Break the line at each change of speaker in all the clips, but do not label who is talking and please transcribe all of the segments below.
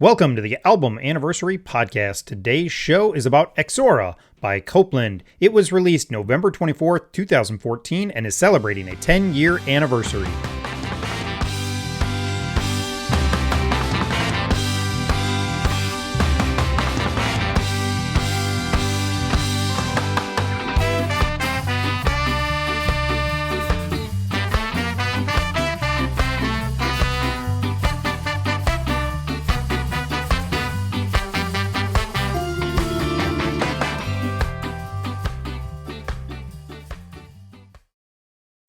Welcome to the Album Anniversary Podcast. Today's show is about Ixora by Copeland. It was released November 24th, 2014 and is celebrating a 10-year anniversary.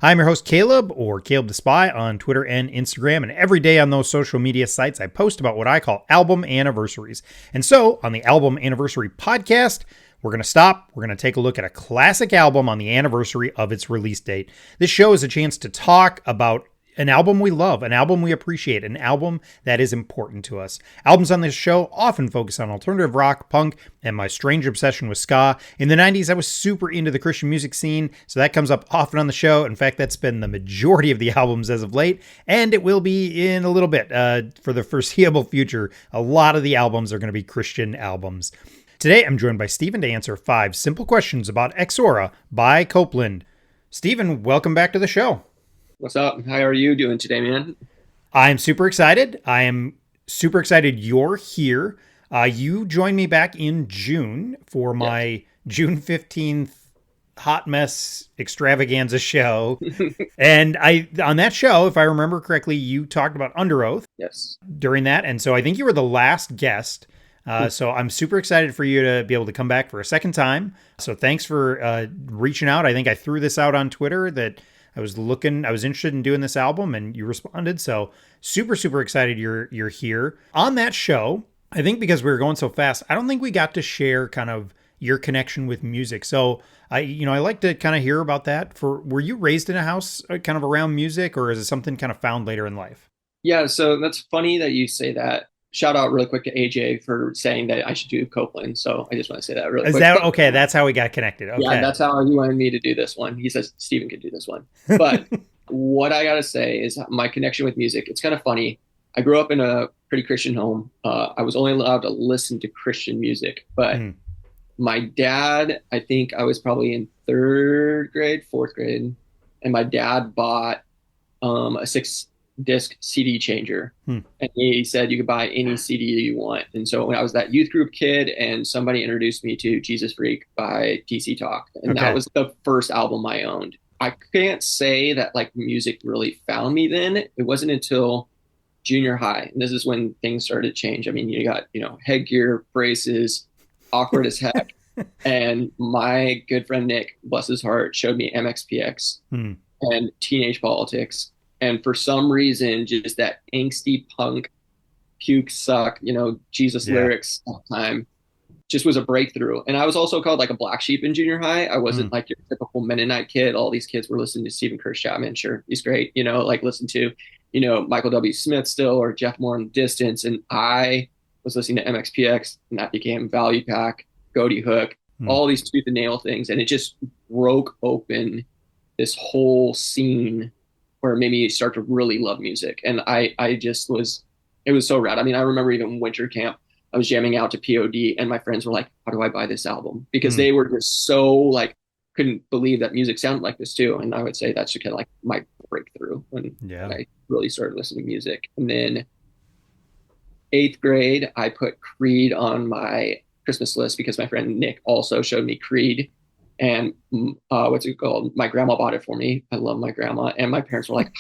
I'm your host, Caleb, or Caleb the Spy on Twitter and Instagram. And every day on those social media sites, I post about what I call album anniversaries. And so on the Album Anniversary Podcast, we're going to stop. We're going to take a look at a classic album on the anniversary of its release date. This show is a chance to talk about an album we love, an album we appreciate, an album that is important to us. Albums on this show often focus on alternative rock, punk, and my strange obsession with ska. In the 90s, I was super into the Christian music scene, so that comes up often on the show. In fact, that's been the majority of the albums as of late, and it will be in a little bit for the foreseeable future. A lot of the albums are going to be Christian albums. Today, I'm joined by Stephen to answer 5 simple questions about Ixora by Copeland. Stephen, welcome back to the show.
What's up? How are you doing today, man?
I'm super excited. I am super excited you're here. You joined me back in June for my June 15th Hot Mess Extravaganza show. And on that show, if I remember correctly, you talked about Under Oath.
Yes.
During that. And so I think you were the last guest. So I'm super excited for you to be able to come back for a second time. So thanks for reaching out. I think I threw this out on Twitter that I was interested in doing this album and you responded. So super, super excited you're here. On that show, I think because we were going so fast, I don't think we got to share kind of your connection with music. So I like to kind of hear about that. Were you raised in a house kind of around music, or is it something kind of found later in life?
Yeah, so that's funny that you say that. Shout out really quick to AJ for saying that I should do Copeland. So I just want to say that really quick.
Is that okay? That's how we got connected. Okay.
Yeah, that's how he wanted me to do this one. He says Steven could do this one. But what I got to say is my connection with music. It's kind of funny. I grew up in a pretty Christian home. I was only allowed to listen to Christian music. But my dad, I think I was probably in 3rd grade, 4th grade. And my dad bought a 6-disc CD changer. And he said you could buy any CD you want. And so when I was that youth group kid, and somebody introduced me to Jesus Freak by DC Talk, and that was the first album I owned. I can't say that like music really found me then. It wasn't until junior high, and this is when things started to change. I mean, you got headgear, braces, awkward as heck. And my good friend Nick, bless his heart, showed me MXPX and Teenage Politics. And for some reason, just that angsty punk, puke suck, Jesus lyrics all the time just was a breakthrough. And I was also called like a black sheep in junior high. I wasn't like your typical Mennonite kid. All these kids were listening to Stephen Curtis Chapman. Sure, he's great. Like listen to, Michael W. Smith still, or Jeff Moore in the Distance. And I was listening to MXPX, and that became Value Pack, Goaty Hook, all these tooth and nail things. And it just broke open this whole scene where it made me start to really love music. And it was so rad. I mean, I remember even winter camp, I was jamming out to POD, and my friends were like, how do I buy this album? Because they were just so like, couldn't believe that music sounded like this too. And I would say that's kind of like my breakthrough when I really started listening to music. And then 8th grade, I put Creed on my Christmas list because my friend Nick also showed me Creed. And what's it called? My grandma bought it for me. I love my grandma. And my parents were like,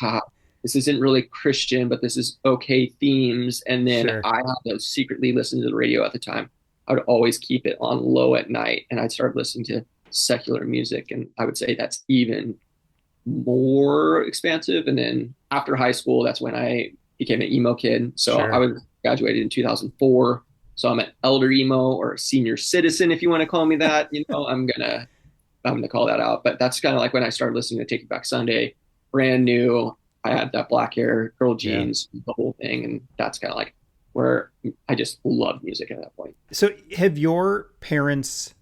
this isn't really Christian, but this is okay themes. And then I had to secretly listen to the radio at the time. I would always keep it on low at night, and I'd start listening to secular music. And I would say that's even more expansive. And then after high school, that's when I became an emo kid. So I was graduated in 2004. So I'm an elder emo, or a senior citizen, if you want to call me that. I'm gonna call that out. But that's kind of like when I started listening to Take It Back Sunday, brand new. I had that black hair, girl jeans, the whole thing. And that's kind of like where I just loved music at that point.
So have your parents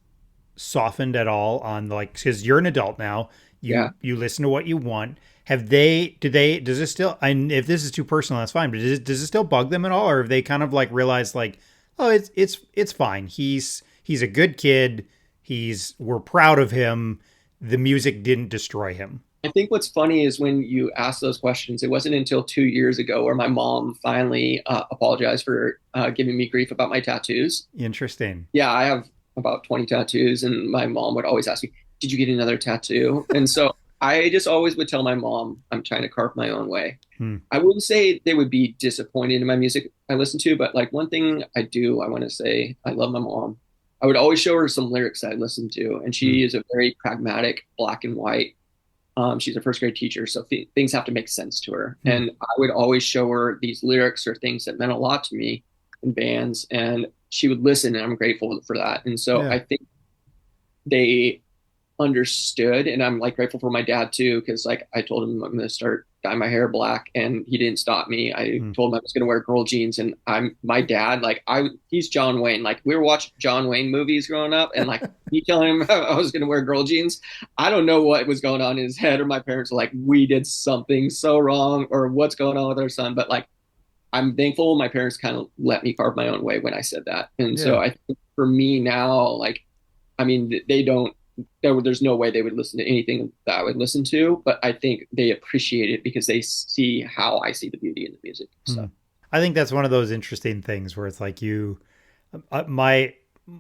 softened at all on because you're an adult now, you listen to what you want. does this still, and if this is too personal, that's fine, but does it still bug them at all? Or have they kind of like realized like, oh, it's fine. He's a good kid. We're proud of him. The music didn't destroy him.
I think what's funny is when you ask those questions, it wasn't until 2 years ago where my mom finally apologized for giving me grief about my tattoos.
Interesting.
Yeah, I have about 20 tattoos, and my mom would always ask me, "Did you get another tattoo?" And so I just always would tell my mom, "I'm trying to carve my own way."
Hmm.
I wouldn't say they would be disappointed in my music I listen to, but like one thing I want to say, I love my mom. I would always show her some lyrics that I listened to, and
Hmm.
she is a very pragmatic, black and white. She's a first grade teacher, so things have to make sense to her.
Hmm.
And I would always show her these lyrics or things that meant a lot to me in bands, and she would listen, and I'm grateful for that. And so
Yeah.
I think they understood, and I'm like grateful for my dad too, because like I told him I'm going to start dyeing my hair black, and he didn't stop me. I
Hmm.
told him I was going to wear girl jeans, and I'm my dad, like he's John Wayne. Like we were watching John Wayne movies growing up, and like me telling him I was going to wear girl jeans, I don't know what was going on in his head, or my parents were like, we did something so wrong, or what's going on with our son. But like I'm thankful my parents kind of let me carve my own way when I said that. And so
Yeah.
I think for me now, like I mean, they don't. There's no way they would listen to anything that I would listen to, but I think they appreciate it because they see how I see the beauty in the music.
Hmm.
So
I think that's one of those interesting things where it's like my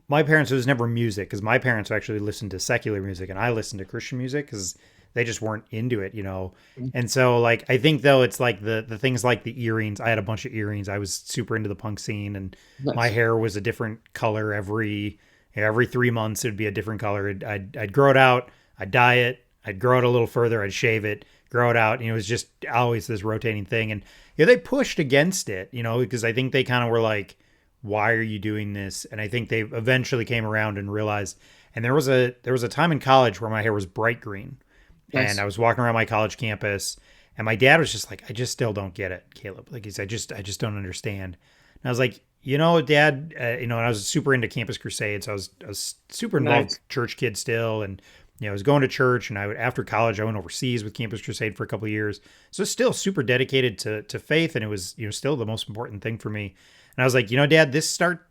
my parents, it was never music because my parents actually listened to secular music and I listened to Christian music because they just weren't into it, you know. And so like I think though it's like the things like the earrings. I had a bunch of earrings. I was super into the punk scene, and my
nice.
hair was a different color every 3 months. It'd be a different color. I'd grow it out. I'd dye it. I'd grow it a little further. I'd shave it, grow it out. You know, it was just always this rotating thing. And yeah, they pushed against it, you know, because I think they kind of were like, why are you doing this? And I think they eventually came around and realized. And there was a time in college where my hair was bright green, and
Nice.
I was walking around my college campus, and my dad was just like, I just still don't get it, Caleb. Like he's, I just don't understand. And I was like, you know, Dad, you know, and I was super into Campus Crusade, so I was super involved
Nice.
church kid still, and you know, I was going to church, and I would after college I went overseas with Campus Crusade for a couple of years, so still super dedicated to faith, and it was, you know, still the most important thing for me. And I was like, you know, Dad,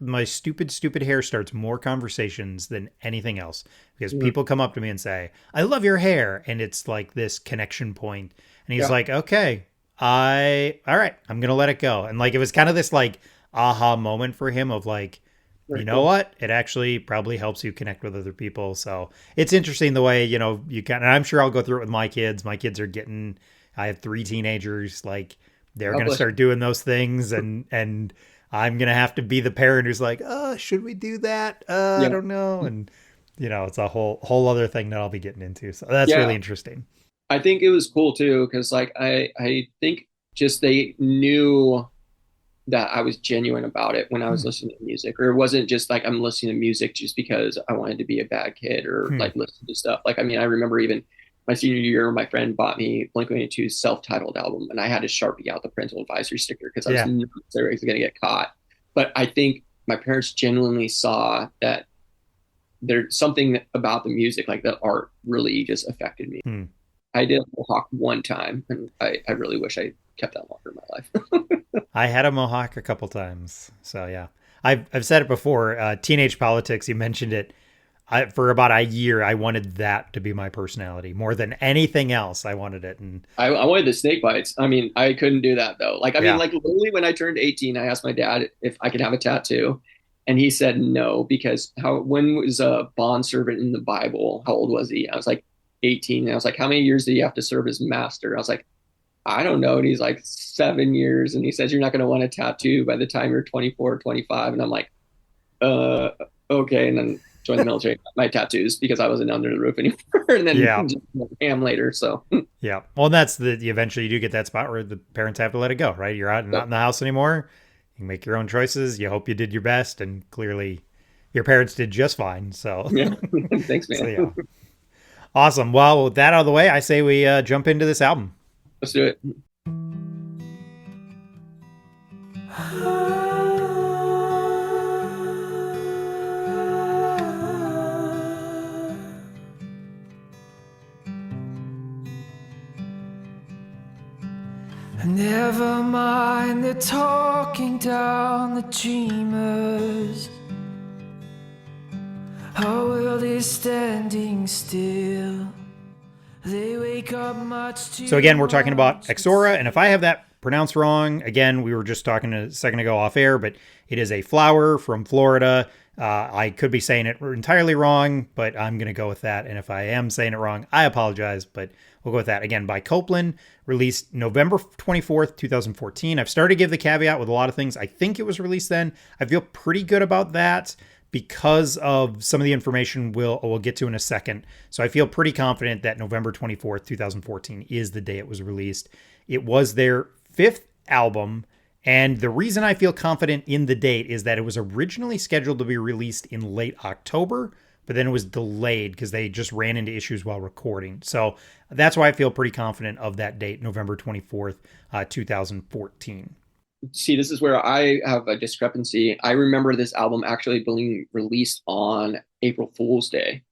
my stupid hair starts more conversations than anything else because
Mhm.
people come up to me and say, I love your hair. And it's like this connection point. And he's
Yeah.
like, okay, all right, I'm going to let it go. And like, it was kind of this like aha moment for him of like, you
Very
know
cool.
what? It actually probably helps you connect with other people. So it's interesting the way, you know, you can, and I'm sure I'll go through it with my kids. My kids are getting, I have 3 teenagers, like they're
God
going to
bless
start doing those things, and I'm going to have to be the parent who's like, should we do that? I
you.
don't know.
Yeah.
And, you know, it's a whole other thing that I'll be getting into. So that's
Yeah.
really interesting.
I think it was cool too because like I think just they knew that I was genuine about it when I was
Hmm.
listening to music, or it wasn't just like I'm listening to music just because I wanted to be a bad kid or
Hmm.
like listen to stuff. Like, I mean, I remember even my senior year, my friend bought me Blink-182's self-titled album, and I had to Sharpie out the parental advisory sticker because I was
Yeah.
nervous they were going to get caught. But I think my parents genuinely saw that there's something about the music, like the art, really just affected me.
Hmm.
I did a Mohawk one time, and I really wish I kept that longer in my life.
I had a mohawk a couple times. So yeah, I've said it before. Teenage politics. You mentioned it. For about a year, I wanted that to be my personality more than anything else. I wanted it, and
I wanted the snake bites. I mean, I couldn't do that though. Like, I mean,
yeah,
like literally when I turned 18, I asked my dad if I could have a tattoo. And he said no, because when was a bond servant in the Bible? How old was he? I was like 18. And I was like, how many years do you have to serve as master? I was like, I don't know. And he's like 7 years. And he says, you're not going to want a tattoo by the time you're 24 or 25. And I'm like, uh, okay. And then joined the military, got my tattoos because I wasn't under the roof anymore. And then
yeah,
just ham later. So
yeah. Well, that's eventually you do get that spot where the parents have to let it go, right? You're out, not in the house anymore. You can make your own choices. You hope you did your best, and clearly, your parents did just fine. So,
yeah. Thanks,
so
man.
yeah, awesome. Well, with that out of the way, I say we jump into this album.
Let's do it.
Never mind the talking down the dreamers. Our world is standing still. They wake up much too.
So again, we're talking about Ixora, and if I have that pronounced wrong, again, we were just talking a second ago off air, but it is a flower from Florida. I could be saying it entirely wrong, but I'm going to go with that. And if I am saying it wrong, I apologize, but we'll go with that. Again, by Copeland, released November 24th, 2014. I've started to give the caveat with a lot of things. I think it was released then. I feel pretty good about that because of some of the information we'll get to in a second. So I feel pretty confident that November 24th, 2014 is the day it was released. It was their fifth album. And the reason I feel confident in the date is that it was originally scheduled to be released in late October, but then it was delayed because they just ran into issues while recording. So that's why I feel pretty confident of that date, November 24th, 2014.
See, this is where I have a discrepancy. I remember this album actually being released on April Fool's Day.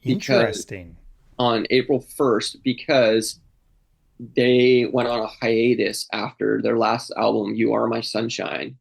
Interesting.
On April 1st, because they went on a hiatus after their last album, You Are My Sunshine.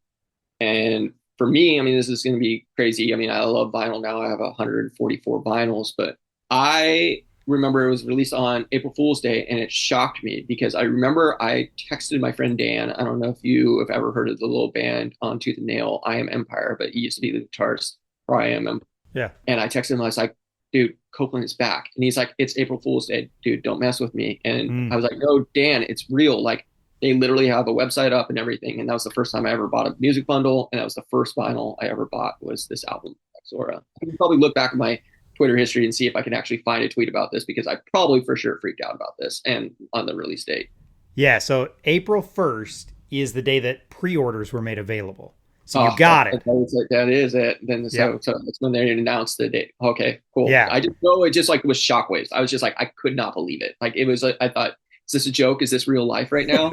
And for me, I mean, this is going to be crazy. I mean, I love vinyl now. I have 144 vinyls, but I remember it was released on April Fool's Day, and it shocked me because I remember I texted my friend Dan. I don't know if you have ever heard of the little band on Tooth and Nail, I Am Empire, but he used to be the guitarist for I Am Empire.
Yeah.
And I texted him, I was like, dude, Copeland is back. And he's like, it's April Fool's Day, dude, don't mess with me. And I was like, no, Dan, it's real. Like, they literally have a website up and everything. And that was the first time I ever bought a music bundle. And that was the first vinyl I ever bought was this album, Ixora. I can probably look back at my Twitter history and see if I can actually find a tweet about this, because I probably for sure freaked out about this and on the release date.
Yeah, so April 1st is the day that pre-orders were made available. So you got it.
That is it. Then so it's when they announced the date. Okay, cool.
Yeah.
I just know it just like was shockwaves. I was just like, I could not believe it. Like it was, I thought, is this a joke? Is this real life right now?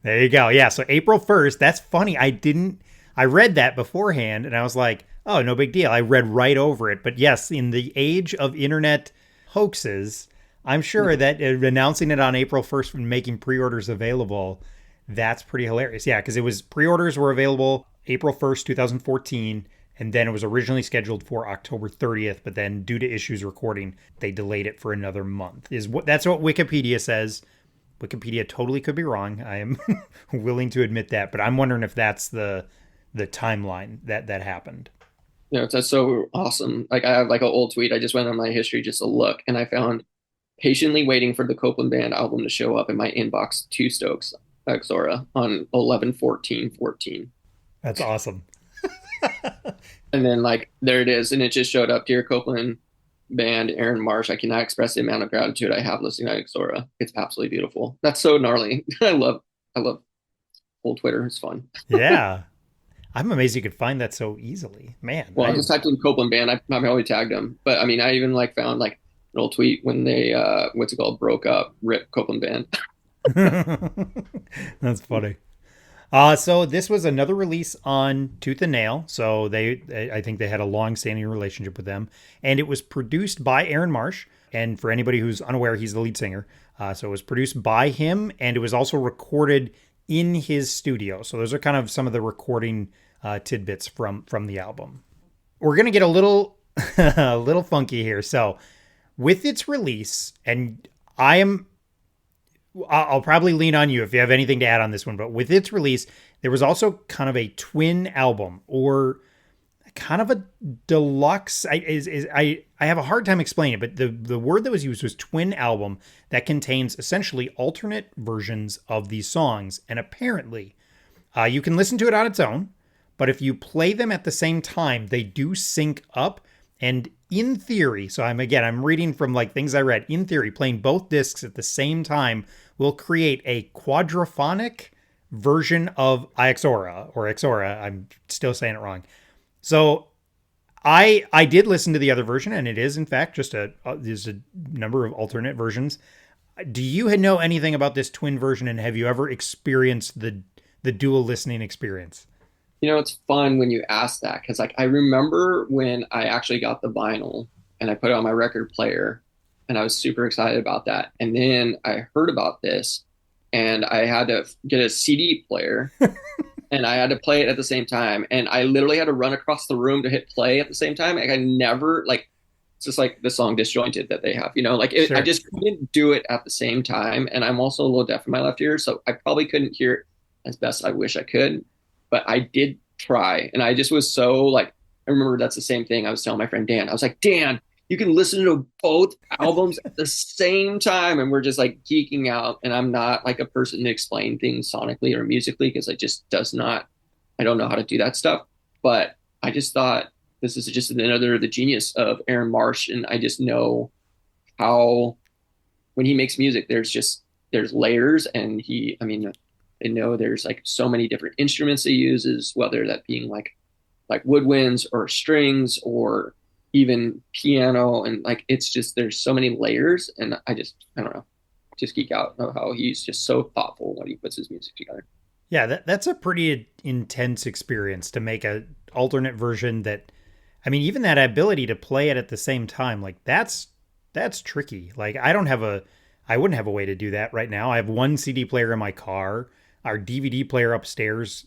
There you go. Yeah. So April 1st, that's funny. I read that beforehand and I was like, oh, no big deal. I read right over it. But yes, in the age of internet hoaxes, I'm sure that announcing it on April 1st and making pre-orders available, that's pretty hilarious. Yeah, because it was pre-orders were available April 1st, 2014, and then it was originally scheduled for October 30th, but then due to issues recording, they delayed it for another month. That's what Wikipedia says. Wikipedia totally could be wrong. I am willing to admit that, but I'm wondering if that's the timeline that happened.
You know, that's so awesome. Like I have like an old tweet. I just went on my history just to look, and I found patiently waiting for the Copeland Band album to show up in my inbox, Two Stokes, Ixora, on 11/14/14.
That's awesome.
And then like there it is, and it just showed up. Dear Copeland Band, Aaron Marsh, I cannot express the amount of gratitude I have listening to Ixora. It's absolutely beautiful. That's so gnarly. I love old Twitter. It's fun.
Yeah. I'm amazed you could find that so easily, man.
Well, I just typed in Copeland Band. I probably tagged them, but I mean, I even like found like an old tweet when they what's it called, broke up, rip Copeland Band.
That's funny. So this was another release on Tooth and Nail. So I think they had a long-standing relationship with them, and it was produced by Aaron Marsh. And for anybody who's unaware, he's the lead singer. So it was produced by him, and it was also recorded in his studio. So those are kind of some of the recording tidbits from the album. We're gonna get a little a little funky here. So with its release, and I'll probably lean on you if you have anything to add on this one, but with its release, there was also kind of a twin album or kind of a deluxe. I have a hard time explaining it, but the word that was used was twin album that contains essentially alternate versions of these songs. And apparently you can listen to it on its own, but if you play them at the same time, they do sync up. And in theory, so I'm reading from like things I read. In theory, playing both discs at the same time will create a quadraphonic version of Ixora or Ixora. I'm still saying it wrong. So I did listen to the other version, and it is in fact just there's a number of alternate versions. Do you know anything about this twin version, and have you ever experienced the dual listening experience?
You know, it's fun when you ask that, because like I remember when I actually got the vinyl and I put it on my record player, and I was super excited about that. And then I heard about this, and I had to get a CD player and I had to play it at the same time. And I literally had to run across the room to hit play at the same time. Like I never like it's just like the song Disjointed that they have, like I
Sure.
just couldn't do it at the same time. And I'm also a little deaf in my left ear, so I probably couldn't hear it as best I wish I could. But I did try, and I just was so like I remember that's the same thing I was telling my friend Dan. I was like, Dan, you can listen to both albums at the same time, and we're just like geeking out. And I'm not like a person to explain things sonically or musically because I don't know how to do that stuff. But I just thought this is just another of the genius of Aaron Marsh, and I just know how when he makes music, there's layers, and I know there's like so many different instruments he uses, whether that being like woodwinds or strings or even piano, and like it's just there's so many layers, and I don't know, just geek out of how he's just so thoughtful when he puts his music together.
Yeah, that's a pretty intense experience to make a alternate version that, I mean, even that ability to play it at the same time, like that's tricky. Like I wouldn't have a way to do that right now. I have one CD player in my car. Our DVD player upstairs,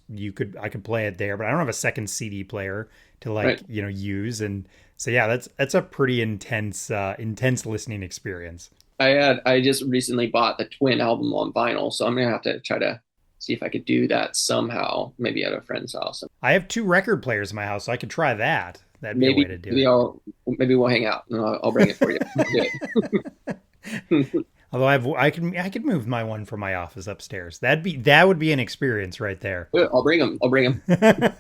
I could play it there, but I don't have a second CD player to
Right.
use. And so yeah, that's a pretty intense listening experience.
I just recently bought the Twin album on vinyl, so I'm gonna have to try to see if I could do that somehow, maybe at a friend's house.
I have two record players in my house, so I could try that. That'd be a way
Maybe
to do
maybe
it.
maybe we'll hang out and I'll bring it for you. Good.
Although I could move my one from my office upstairs. That would be an experience right there.
Good. I'll bring them. I'll bring them.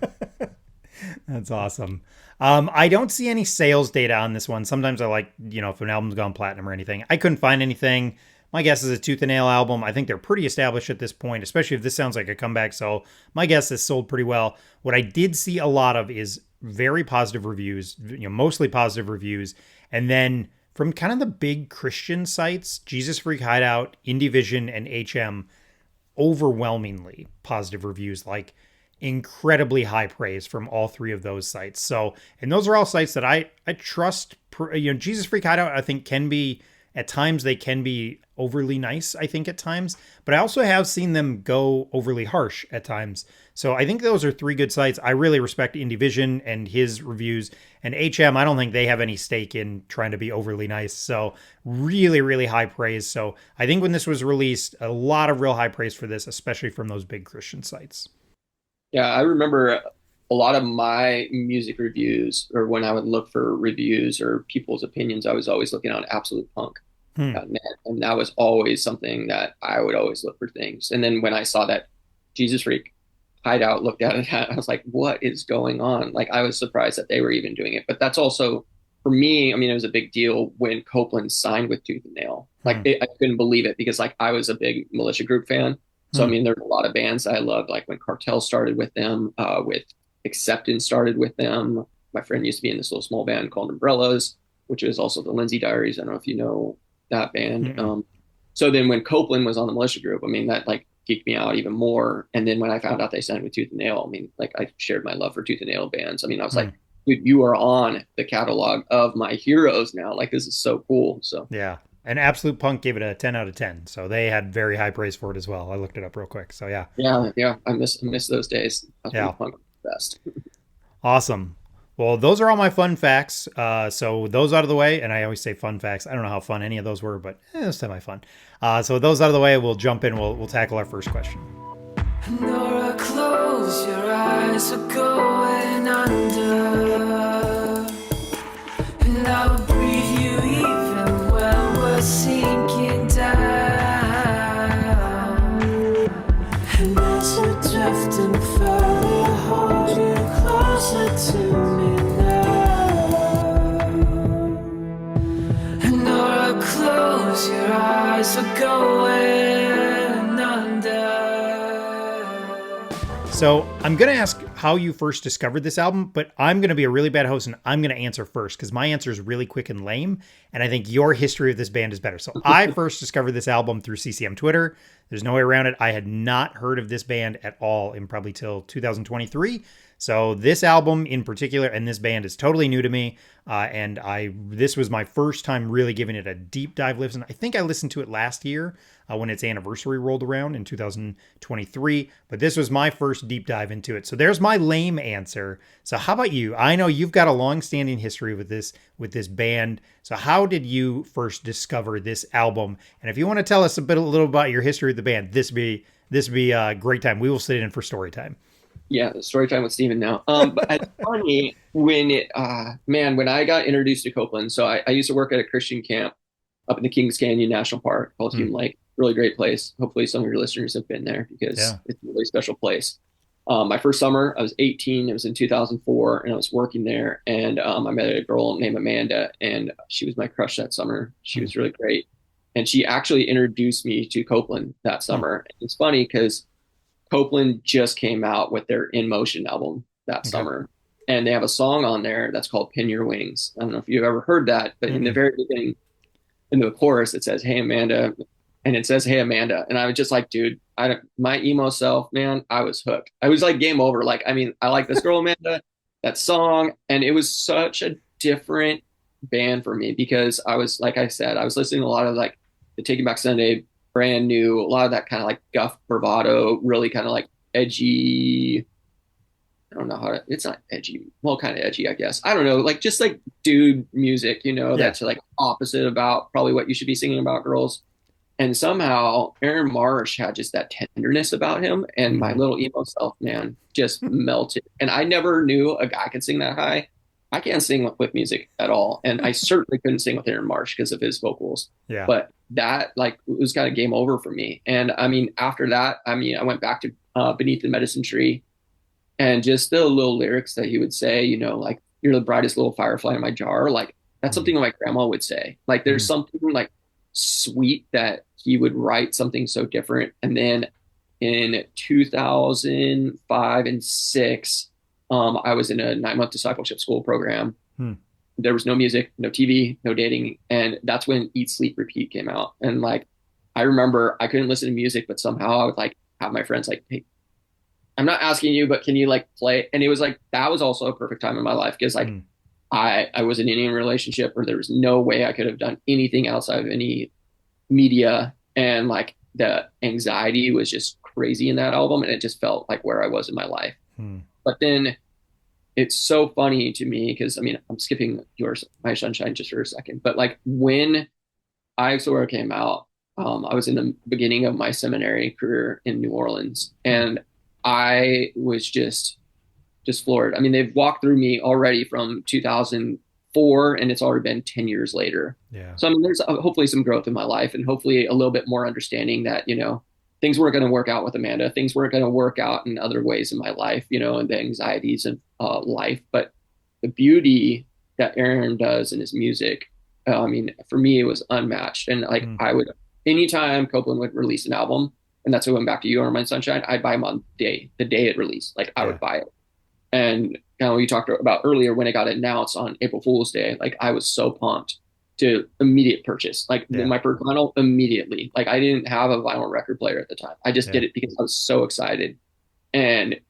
That's awesome. I don't see any sales data on this one. Sometimes I like, if an album's gone platinum or anything. I couldn't find anything. My guess is a Tooth and Nail album. I think they're pretty established at this point, especially if this sounds like a comeback. So my guess is sold pretty well. What I did see a lot of is very positive reviews, mostly positive reviews. And then from kind of the big Christian sites, Jesus Freak Hideout, Indie Vision, and HM, overwhelmingly positive reviews, like incredibly high praise from all three of those sites. So, and those are all sites that I trust. Jesus Freak Hideout, I think at times they can be overly nice, I think at times, but I also have seen them go overly harsh at times. So I think those are three good sites. I really respect Indie Vision and his reviews, and HM, I don't think they have any stake in trying to be overly nice. So really, really high praise. So I think when this was released, a lot of real high praise for this, especially from those big Christian sites.
Yeah, I remember a lot of my music reviews, or when I would look for reviews or people's opinions, I was always looking on Absolute Punk.
Hmm.
And that was always something that I would always look for things. And then when I saw that Jesus Freak Hideout looked at it, I was like, what is going on? Like, I was surprised that they were even doing it. But that's also, for me, I mean, it was a big deal when Copeland signed with Tooth and Nail. Like,
Hmm.
I couldn't believe it because, like, I was a big Militia Group fan. So, I
Hmm.
mean, there's a lot of bands I loved, like when Cartel started with them, with Acceptance started with them. My friend used to be in this little small band called Umbrellas, which is also the Lindsay Diaries. I don't know if you know that band.
Hmm.
So then when Copeland was on the Militia Group, I mean, that like geeked me out even more. And then when I found out they signed with Tooth and Nail, I mean, like I shared my love for Tooth and Nail bands. I mean, I was
Hmm.
like, dude, you are on the catalog of my heroes now. Like, this is so cool. So
Yeah. And Absolute Punk gave it a 10 out of 10. So they had very high praise for it as well. I looked it up real quick. So yeah.
yeah, I miss those days. That's when
Yeah.
punk was the best.
Awesome. Well, those are all my fun facts. So those out of the way, and I always say fun facts. I don't know how fun any of those were, but it's semi-fun. So with those out of the way, we'll jump in. We'll tackle our first question.
Nora, close your eyes, we're going under. And I will breathe you even when we're sinking down. And as we're drifting further, hold you closer to me now. And Nora, close your eyes, we're going under.
So I'm going to ask how you first discovered this album, but I'm going to be a really bad host and I'm going to answer first because my answer is really quick and lame. And I think your history of this band is better. So I first discovered this album through CCM Twitter. There's no way around it. I had not heard of this band at all in probably till 2023. So this album in particular and this band is totally new to me. This was my first time really giving it a deep dive listen. I think I listened to it last year when its anniversary rolled around in 2023, but this was my first deep dive into it. So there's my lame answer. So how about you? I know you've got a long-standing history with this band. So how did you first discover this album? And if you want to tell us a little about your history with the band, this be a great time. We will sit in for story time.
Yeah, story time with Steven now. But it's funny when when I got introduced to Copeland. So I used to work at a Christian camp up in the Kings Canyon National Park called Hume Lake. Really great place. Hopefully some of your listeners have been there because it's a really special place. My first summer, I was 18. It was in 2004, and I was working there. And I met a girl named Amanda, and she was my crush that summer. She was really great, and she actually introduced me to Copeland that summer. It's funny because Copeland just came out with their In Motion album that summer, and they have a song on there that's called "Pin Your Wings." I don't know if you've ever heard that, but in the very beginning, in the chorus, it says, "Hey Amanda." And it says, "Hey, Amanda." And I was just like, dude, my emo self, man, I was hooked. I was like game over. Like, I mean, I like this girl, Amanda, that song. And it was such a different band for me because I was, like I said, I was listening to a lot of like the Taking Back Sunday, Brand New, a lot of that kind of like guff bravado, really kind of like edgy. I don't know how to, it's not edgy. Well, kind of edgy, I guess. I don't know. Like just like dude music, that's like opposite about probably what you should be singing about girls. And somehow Aaron Marsh had just that tenderness about him. And my little emo self, man, just melted. And I never knew a guy could sing that high. I can't sing with music at all. And I certainly couldn't sing with Aaron Marsh because of his vocals. Yeah. But that like was kind of game over for me. And I mean, after that, I went back to Beneath the Medicine Tree and just the little lyrics that he would say, like, "You're the brightest little firefly in my jar." Like that's something my grandma would say. Like there's something like sweet that he would write something so different. And then in 2005 and 6, I was in a 9-month discipleship school program. There was no music, no TV, no dating. And that's when Eat, Sleep, Repeat came out. And like, I remember I couldn't listen to music, but somehow I would like have my friends like, "Hey, I'm not asking you, but can you like play?" And it was like, that was also a perfect time in my life because like, I was in any relationship or there was no way I could have done anything outside of any media. And like the anxiety was just crazy in that album. And it just felt like where I was in my life. But then it's so funny to me because I'm skipping My Sunshine just for a second. But like when Ixora came out, I was in the beginning of my seminary career in New Orleans. And I was just floored. They've walked through me already from 2004 and it's already been 10 years later. Yeah. So there's hopefully some growth in my life and hopefully a little bit more understanding that, things weren't going to work out with Amanda. Things weren't going to work out in other ways in my life, and the anxieties of life. But the beauty that Aaron does in his music, for me, it was unmatched. And like I would, anytime Copeland would release an album, and that's what went back to You Are My Sunshine, I'd buy them on the day it released. Like I would buy it. And we talked about earlier when it got announced on April Fool's Day, like I was so pumped to immediate purchase, like my first vinyl immediately. Like I didn't have a vinyl record player at the time. I just did it because I was so excited. And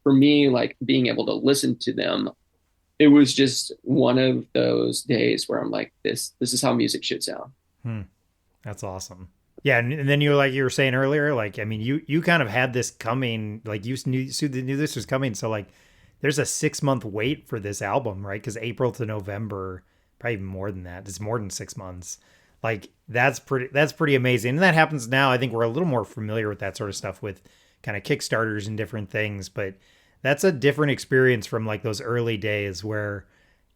for me, like being able to listen to them, it was just one of those days where I'm like, this is how music should sound.
That's awesome. Yeah, and then you were saying earlier, like you kind of had this coming, like you knew this was coming. So like, there's a 6-month wait for this album, right? Because April to November, probably even more than that. It's more than 6 months. Like that's pretty amazing. And that happens now. I think we're a little more familiar with that sort of stuff with kind of Kickstarters and different things, but that's a different experience from like those early days where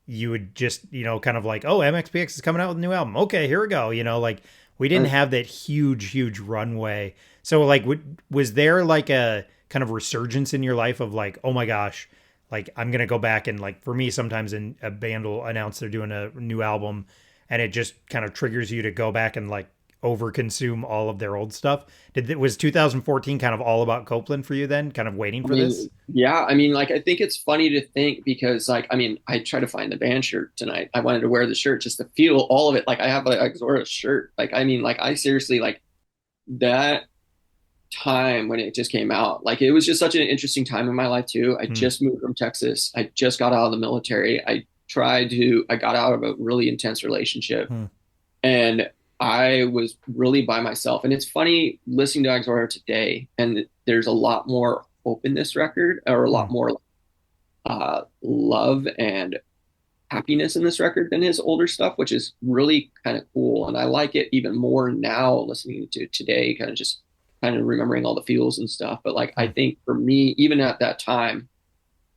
you would just, kind of like, oh, MXPX is coming out with a new album. Okay, here we go. Like we didn't have that huge runway. So like, was there like a kind of resurgence in your life of like, oh my gosh, like I'm going to go back and like, for me, sometimes a band will announce they're doing a new album and it just kind of triggers you to go back and like, overconsume all of their old stuff. Was 2014 kind of all about Copeland for you then, kind of waiting
I
for this?
mean, yeah, I mean, like, I think it's funny to think because, like, I mean, I tried to find the band shirt tonight. I wanted to wear the shirt just to feel all of it. Like, I have like Ixora shirt. Like, I mean, like, I seriously like that time when it just came out. Like, it was just such an interesting time in my life too. I
Hmm.
just moved from Texas. I just got out of the military. I got out of a really intense relationship,
Hmm.
and I was really by myself. And it's funny listening to Ixora today, and there's a lot more hope in this record, or a
Hmm.
lot more love and happiness in this record than his older stuff, which is really kind of cool. And I like it even more now listening to today, kind of remembering all the feels and stuff. But like, I
Hmm.
think for me, even at that time,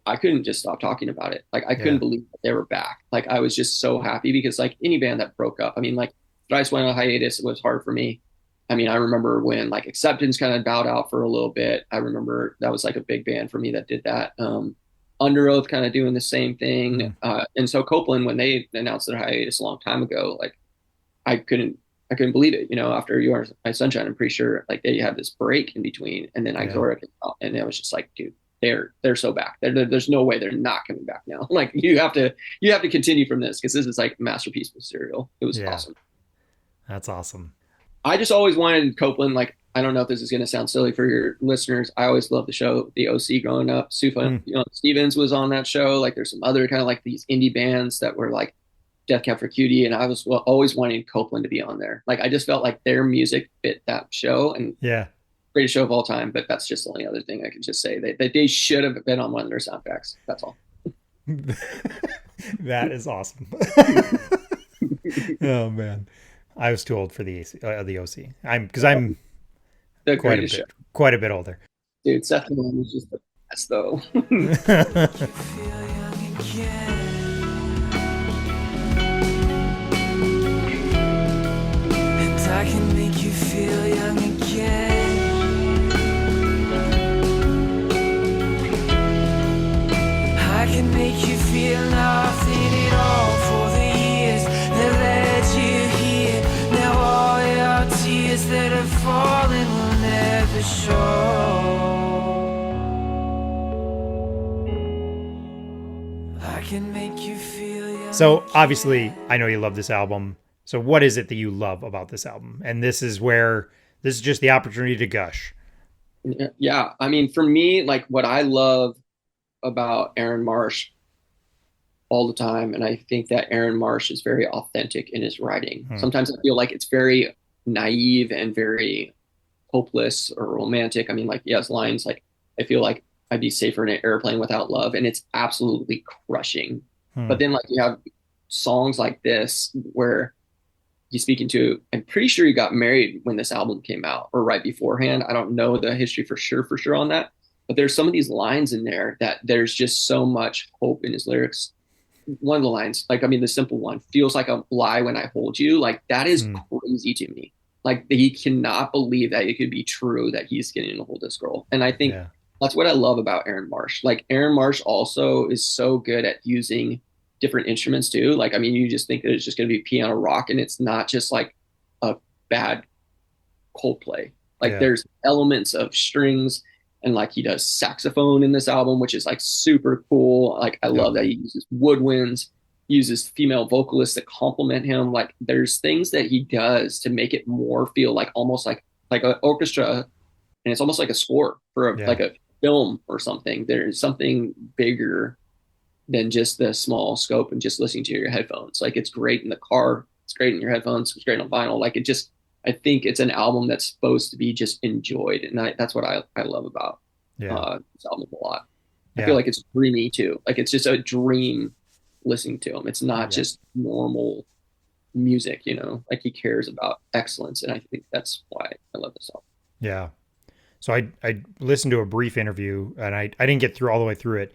I couldn't just stop talking about it. Like, I couldn't
Yeah.
believe that they were back. Like, I was just so happy because, like, any band that broke up, I mean, like, Thrice went on hiatus. It was hard for me. I mean, I remember when like Acceptance kind of bowed out for a little bit. I remember that was like a big band for me that did that. Under Oath kind of doing the same thing.
Hmm.
And so Copeland, when they announced their hiatus a long time ago, like, I couldn't, I couldn't believe it. You know, after You Are My Sunshine, I'm pretty sure like they had this break in between, and then
Yeah.
Ixora came out, and it was just like, dude, they're so back. There's no way they're not coming back now. Like, you have to continue from this because this is like masterpiece material. It was
Yeah.
awesome.
That's awesome.
I just always wanted Copeland. Like, I don't know if this is going to sound silly for your listeners. I always loved the show, The OC, growing up. Sufa,
Hmm.
Stevens was on that show. Like, there's some other kind of like these indie bands that were like Death Cab for Cutie, and I was always wanting Copeland to be on there. Like, I just felt like their music fit that show, and
Yeah.
greatest show of all time. But that's just the only other thing I could just say. They should have been on one of their soundtracks. That's all.
That is awesome. Oh man. I was too old for the OC. I'm
The
quite a
greatest show,
quite a bit older.
dude. Seth Malone was just the best, though.
Feel young again. And I can make you feel young again. I can make you feel nothing at all for the years that led you here. Now all your tears that have fallen will never show. I can make you feel young.
So obviously, I know you love this album. So what is it that you love about this album? And this is just the opportunity to gush.
Yeah, I mean, for me, like, what I love about Aaron Marsh all the time, and I think that Aaron Marsh is very authentic in his writing.
Hmm.
Sometimes I feel like it's very naive and very hopeless or romantic. I mean, like, he has lines like, I feel like I'd be safer in an airplane without love, and it's absolutely crushing.
Hmm.
But then, like, you have songs like this where he's speaking to, I'm pretty sure he got married when this album came out or right beforehand. I don't know the history for sure on that. But there's some of these lines in there that there's just so much hope in his lyrics. One of the lines, like, I mean, the simple one, feels like a lie when I hold you. Like, that is
Hmm.
crazy to me. Like, he cannot believe that it could be true that he's getting to hold this girl. And I think
Yeah.
that's what I love about Aaron Marsh. Like, Aaron Marsh also is so good at using different instruments too. Like, I mean, you just think that it's just going to be piano rock, and it's not just like a bad Coldplay. Like,
Yeah.
there's elements of strings, and like he does saxophone in this album, which is like super cool. Like, I
Yep.
love that he uses woodwinds, uses female vocalists that complement him. Like, there's things that he does to make it more feel like almost like an orchestra, and it's almost like a score for
Yeah.
like a film or something. There's something bigger than just the small scope and just listening to your headphones. Like, it's great in the car, it's great in your headphones, it's great on vinyl. Like, it just, I think it's an album that's supposed to be just enjoyed, and that's what I love about
Yeah.
this album a lot. I feel
Yeah.
like it's dreamy too. Like, it's just a dream listening to him. It's not
Yeah.
just normal music, you know. Like, he cares about excellence, and I think that's why I love this album.
Yeah. So I listened to a brief interview and I didn't get through all the way through it,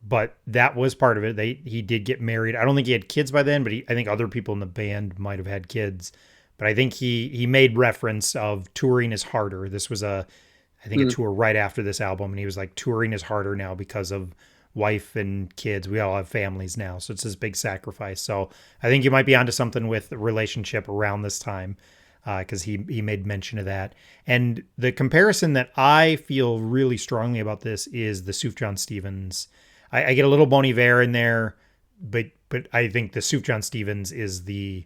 but that was part of it. He did get married. I don't think he had kids by then, but I think other people in the band might have had kids. But I think he made reference of touring is harder. This was I think a
Mm.
tour right after this album, and he was like, touring is harder now because of wife and kids. We all have families now, so it's this big sacrifice. So I think you might be onto something with the relationship around this time. because he made mention of that. And the comparison that I feel really strongly about this is the Sufjan Stevens. I get a little Bon Iver in there, but I think the Sufjan Stevens is the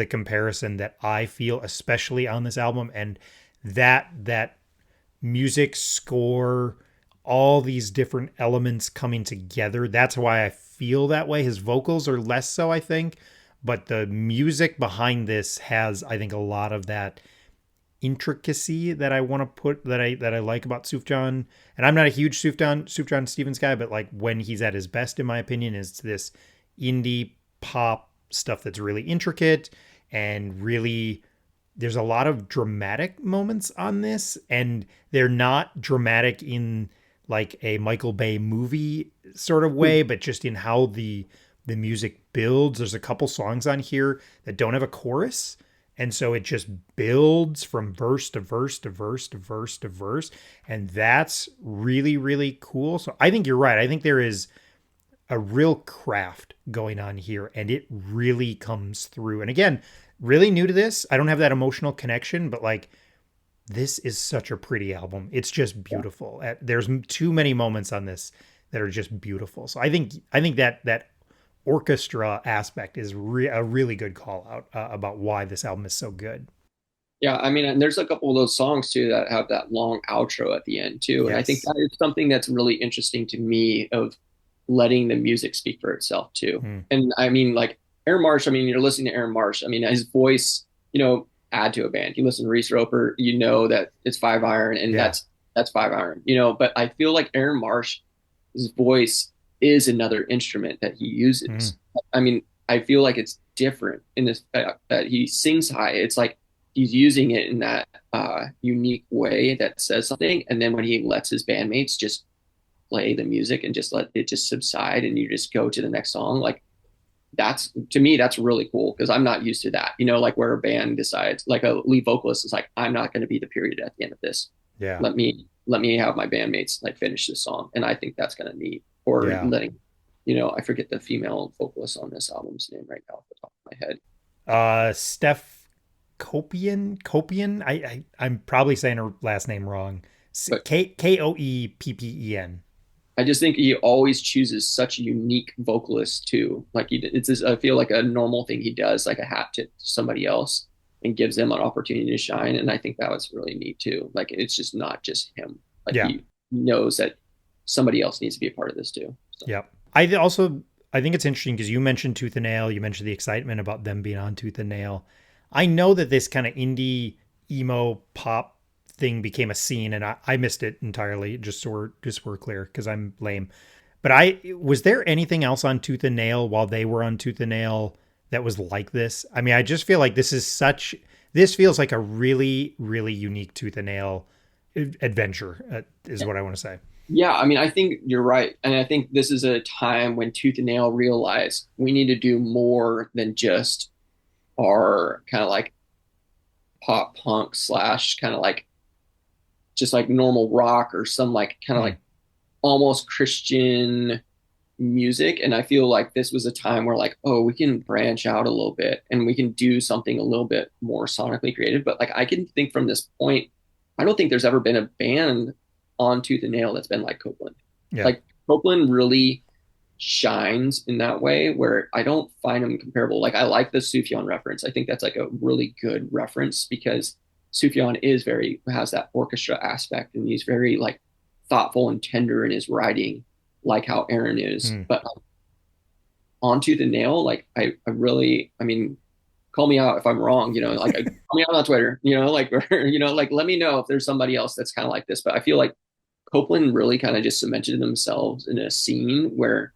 comparison that I feel, especially on this album. And that music score, all these different elements coming together, that's why I feel that way. His vocals are less so, I think, but the music behind this has, I think, a lot of that intricacy that I want to put that I like about Sufjan. And I'm not a huge Sufjan Stevens guy, but like when he's at his best, in my opinion, is this indie pop stuff that's really intricate and really, there's a lot of dramatic moments on this, and they're not dramatic in like a Michael Bay movie sort of way, but just in how the music builds. There's a couple songs on here that don't have a chorus, and so it just builds from verse to verse to verse to verse to verse, and that's really, really cool. So I think you're right. I think there is a real craft going on here, and it really comes through. And again, really new to this, I don't have that emotional connection, but like, this is such a pretty album. It's just beautiful. There's too many moments on this that are just beautiful. So I think that orchestra aspect is a really good call out about why this album is so good.
Yeah, I mean, and there's a couple of those songs too that have that long outro at the end too.
Yes.
And I think that is something that's really interesting to me, of letting the music speak for itself too. And I mean, like Aaron Marsh, I mean, you're listening to Aaron Marsh. I mean, his voice, add to a band. You listen to Reese Roper, you know that it's 5 iron, and that's 5 iron, but I feel like Aaron Marsh's voice is another instrument that he uses. I mean, I feel like it's different in this fact that he sings high. It's like he's using it in that unique way that says something. And then when he lets his bandmates just play the music and just let it just subside, and you just go to the next song, like, that's, to me, that's really cool, because I'm not used to that, like where a band decides, like a lead vocalist is like, I'm not going to be the period at the end of this.
Yeah.
Let me have my bandmates like finish this song. And I think that's kind of neat. Or letting, I forget the female vocalist on this album's name right now off the top of my head.
Steph Koeppen. I'm probably saying her last name wrong. Koeppen.
I just think he always chooses such unique vocalists too. Like I feel like a normal thing he does, like a hat tip to somebody else, and gives them an opportunity to shine. And I think that was really neat too. Like, it's just not just him. Like, he knows that somebody else needs to be a part of this too. So.
Yep. I think it's interesting because you mentioned Tooth and Nail. You mentioned the excitement about them being on Tooth and Nail. I know that this kind of indie emo pop thing became a scene, and I missed it entirely, just so we're clear, because I'm lame. But was there anything else on Tooth and Nail while they were on Tooth and Nail that was like this? I mean, I just feel like this feels like a really, really unique Tooth and Nail adventure, is what I want to say.
Yeah, I mean, I think you're right. And I think this is a time when Tooth and Nail realized we need to do more than just our kind of like pop punk / kind of like just like normal rock, or some like kind of like almost Christian music. And I feel like this was a time where like, oh, we can branch out a little bit and we can do something a little bit more sonically creative. But like, I can think from this point, I don't think there's ever been a band on Tooth and Nail that's been like Copeland.
Yeah.
Like, Copeland really shines in that way, where I don't find him comparable. Like, I like the Sufjan reference. I think that's like a really good reference, because Sufjan has that orchestra aspect, and he's very like thoughtful and tender in his writing, like how Aaron is. But on Tooth and Nail, like, I mean, call me out if I'm wrong, like, call me out on Twitter, like, like, let me know if there's somebody else that's kind of like this. But I feel like Copeland really kind of just cemented themselves in a scene where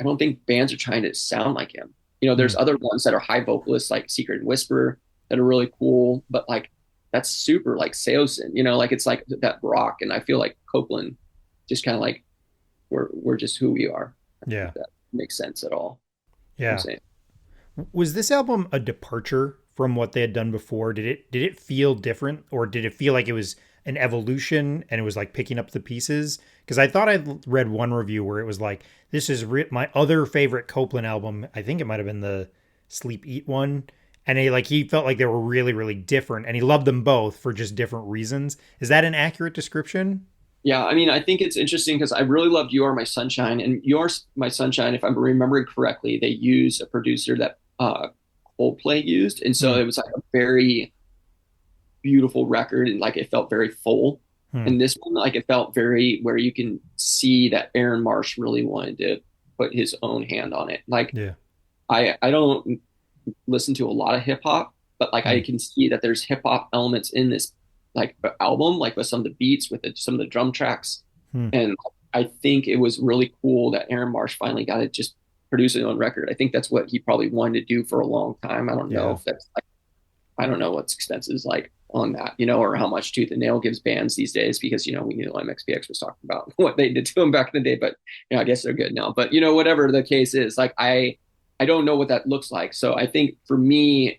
I don't think bands are trying to sound like him. There's other ones that are high vocalists, like Secret and Whisper, that are really cool, but like, that's super like Seosin, like, it's like that rock. And I feel like Copeland just kind of like, we're just who we are.
Yeah.
If that makes sense at all.
Yeah. Was this album a departure from what they had done before? Did it feel different, or did it feel like it was an evolution and it was like picking up the pieces? Because I thought I'd read one review where it was like, this is my other favorite Copeland album. I think it might have been the Sleep Eat one. And he felt like they were really, really different, and he loved them both for just different reasons. Is that an accurate description?
Yeah, I mean, I think it's interesting because I really loved "You Are My Sunshine," and "You Are My Sunshine," if I'm remembering correctly, they used a producer that Coldplay used, and so
Hmm.
it was like a very beautiful record, and like it felt very full.
Hmm.
And this one, like it felt very where you can see that Aaron Marsh really wanted to put his own hand on it. Like
Yeah.
I don't listen to a lot of hip hop, but like I
Hmm.
can see that there's hip hop elements in this like album, like with some of the beats, with some of the drum tracks,
Hmm.
and I think it was really cool that Aaron Marsh finally got to just produce his own record. I think that's what he probably wanted to do for a long time. I don't know
Yeah.
if that's like I don't know what's expenses like on that, or how much Tooth and Nail gives bands these days because we knew MXPX was talking about what they did to them back in the day, but I guess they're good now. But whatever the case is, like I don't know what that looks like. So I think for me,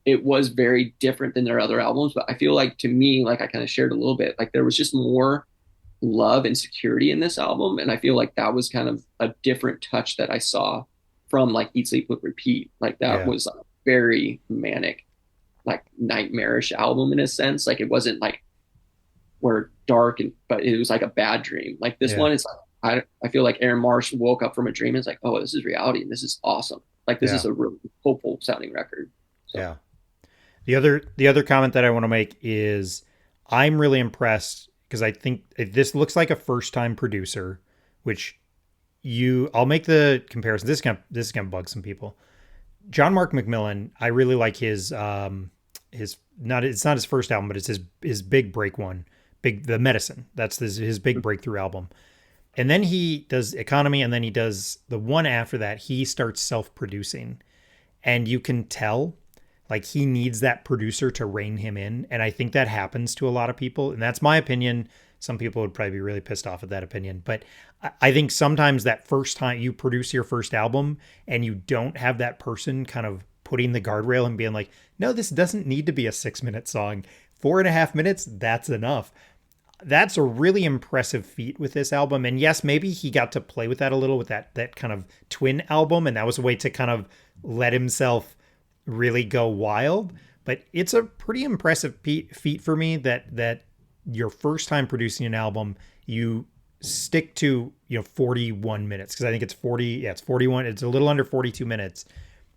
it was very different than their other albums, but I feel like to me, like I kind of shared a little bit, like there was just more love and security in this album, and I feel like that was kind of a different touch that I saw from like Eat Sleep Repeat. Like that
Yeah.
was like very manic, like nightmarish album in a sense. Like it wasn't like where dark but it was like a bad dream. Like this
Yeah.
one is like I feel like Aaron Marsh woke up from a dream and it's like, oh, this is reality and this is awesome. Like this is
Yeah.
a really hopeful sounding record. So
Yeah. The other comment that I want to make is I'm really impressed because I think this looks like a first time producer, which I'll make the comparison. This is gonna bug some people. John Mark McMillan, I really like his not it's not his first album, but it's his big break one, big the Medicine. That's his big breakthrough album. And then he does Economy, and then he does the one after that. He starts self producing, and you can tell like he needs that producer to rein him in, and I think that happens to a lot of people, and that's my opinion. Some people would probably be really pissed off at that opinion, but I think sometimes that first time you produce your first album and you don't have that person kind of putting the guardrail and being like, no, this doesn't need to be a 6 minute song, 4.5 minutes, that's enough. That's a really impressive feat with this album. And yes, maybe he got to play with that a little with that kind of twin album, and that was a way to kind of let himself really go wild. But it's a pretty impressive feat for me that your first time producing an album, you stick to 41 minutes, because I think it's 40. Yeah, it's 41. It's a little under 42 minutes.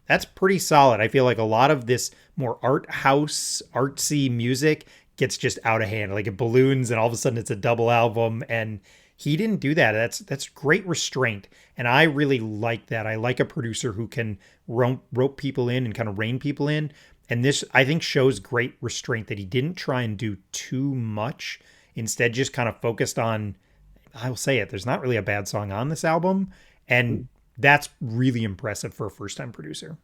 That's pretty solid. I feel like a lot of this more art house, artsy music gets just out of hand. Like it balloons and all of a sudden it's a double album, and he didn't do that. That's great restraint. And I really like that. I like a producer who can rope people in and kind of rein people in. And this, I think, shows great restraint that he didn't try and do too much. Instead, just kind of focused on, I'll say it, there's not really a bad song on this album. And that's really impressive for a first time producer.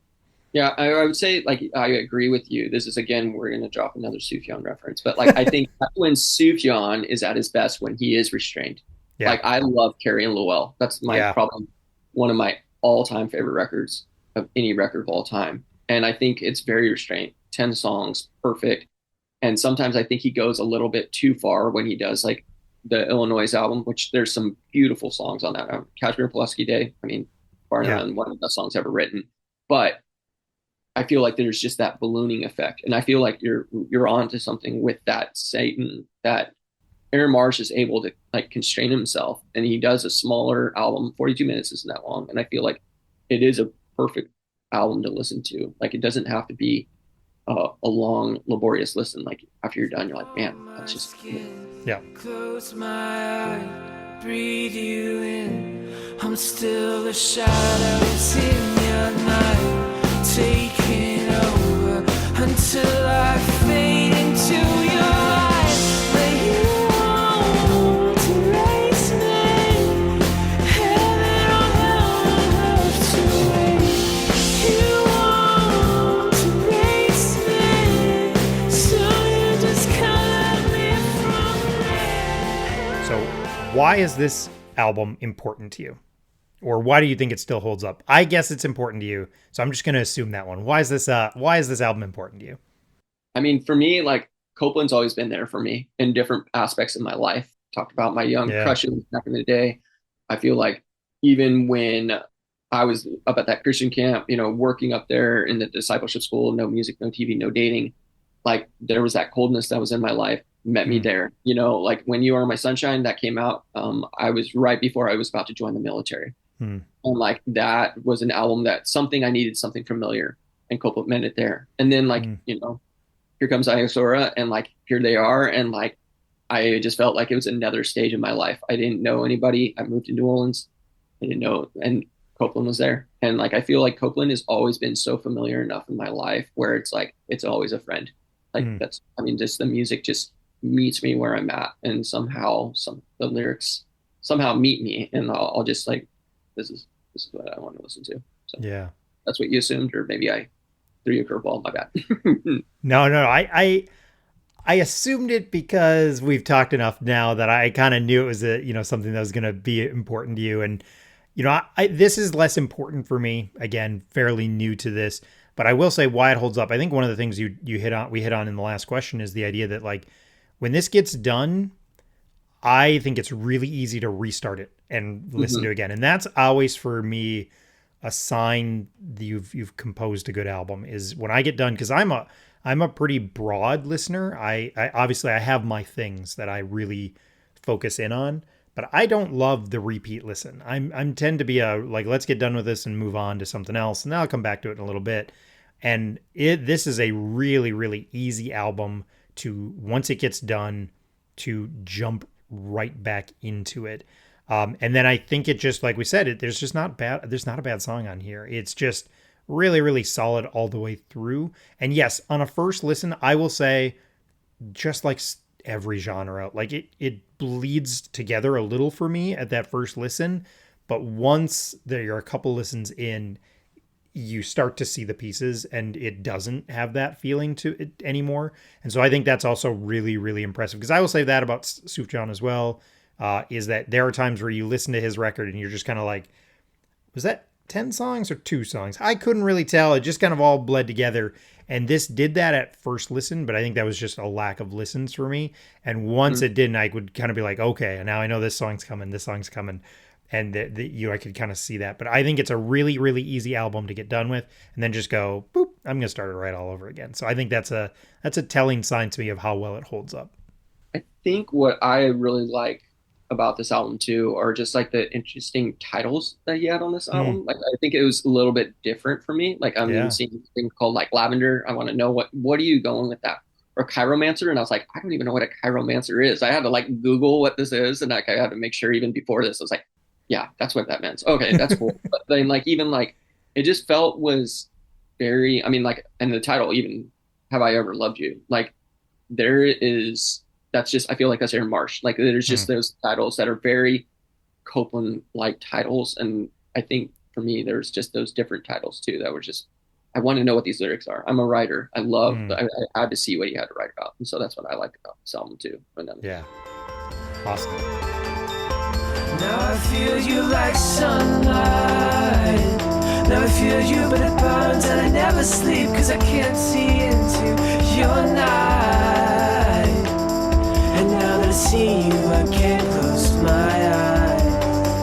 yeah, I would say like I agree with you. This is again we're gonna drop another Sufjan reference, but like I think when Sufjan is at his best when he is restrained.
Yeah.
Like I love Carrie and Lowell. That's my
Yeah.
probably one of my all-time favorite records of any record of all time. And I think it's very restrained. 10 songs, perfect. And sometimes I think he goes a little bit too far when he does like the Illinois album, which there's some beautiful songs on that. Kashmir Pulaski Day. I mean, bar
Yeah.
none, one of the best songs ever written. But I feel like there's just that ballooning effect. And I feel like you're onto something with that Satan that Aaron Marsh is able to like constrain himself, and he does a smaller album. 42 minutes isn't that long, and I feel like it is a perfect album to listen to. Like it doesn't have to be a long, laborious listen. Like after you're done, you're like, man, that's just
Yeah.
Close my eyes, breathe you in. I'm still the shadows in your night, taking over until I fade into your light. But you won't erase me. Heaven or hell will have to wait. You won't erase me, so you just cut me from me.
So, why is this album important to you? Or why do you think it still holds up? I guess it's important to you, so I'm just going to assume that one. Why is this album important to you?
I mean, for me, like Copeland's always been there for me in different aspects of my life. Talked about my young
Yeah.
crushes back in the day. I feel like even when I was up at that Christian camp, working up there in the discipleship school, no music, no TV, no dating. Like there was that coldness that was in my life, met me
Hmm.
there. Like When You Are My Sunshine, that came out. I was right before I was about to join the military.
Hmm.
And like that was an album that something I needed something familiar and Copeland meant it there. And then like,
Hmm.
here comes Ixora and like here they are. And like I just felt like it was another stage in my life. I didn't know anybody. I moved to New Orleans. I didn't know, and Copeland was there. And like I feel like Copeland has always been so familiar enough in my life where it's like it's always a friend. Like
Hmm.
that's I mean, just the music just meets me where I'm at, and somehow the lyrics somehow meet me, and I'll just like this is what I want to listen to. So
Yeah.
that's what you assumed, or maybe I threw you a curveball. My bad.
No, no, I assumed it because we've talked enough now that I kind of knew it was something that was going to be important to you. And, this is less important for me. Again, fairly new to this, but I will say why it holds up. I think one of the things we hit on in the last question is the idea that like when this gets done, I think it's really easy to restart it and listen to
Hmm.
it again. And that's always for me a sign that you've composed a good album is when I get done because I'm a pretty broad listener. I obviously I have my things that I really focus in on, but I don't love the repeat listen. I'm tend to be a like let's get done with this and move on to something else, and then I'll come back to it in a little bit. And this is a really really easy album to once it gets done to jump right back into it. And then I think it just like we said, there's just not bad. There's not a bad song on here. It's just really, really solid all the way through. And yes, on a first listen, I will say, just like every genre, like it bleeds together a little for me at that first listen. But once there are a couple listens in, you start to see the pieces and it doesn't have that feeling to it anymore. And so I think that's also really, really impressive because I will say that about Sufjan as well, is that there are times where you listen to his record and you're just kind of like, was that 10 songs or 2 songs? I couldn't really tell. It just kind of all bled together. And this did that at first listen, but I think that was just a lack of listens for me. And once it didn't, I would kind of be like, okay, now I know this song's coming, this song's coming. And I could kind of see that. But I think it's a really, really easy album to get done with and then just go, boop, I'm going to start it right all over again. So I think that's a telling sign to me of how well it holds up.
I think what I really like about this album too are just like the interesting titles that he had on this
Hmm.
album. Like I think it was a little bit different for me. Like I'm even
Yeah.
seeing a thing called like Lavender. I want to know what are you going with that? Or Chiromancer, and I was like, I don't even know what a Chiromancer is. I had to like Google what this is, and like I had to make sure even before this. I was like, yeah, that's what that meant. Okay, that's cool. But then like even like it just felt was very. I mean like, and the title even, Have I Ever Loved You? Like there is that's just I feel like that's Aaron Marsh. Like there's
Hmm.
just those titles that are very Copeland like titles, and I think for me there's just those different titles too that were just I want to know what these lyrics are. I'm a writer.
Hmm.
I had to see what he had to write about, and so that's what I like about this album too. And then,
Yeah. Awesome.
Now I feel you like sunlight. Now I feel you, but it burns and I never sleep cause I can't see into your night. And now that I see you, I can't close my eye.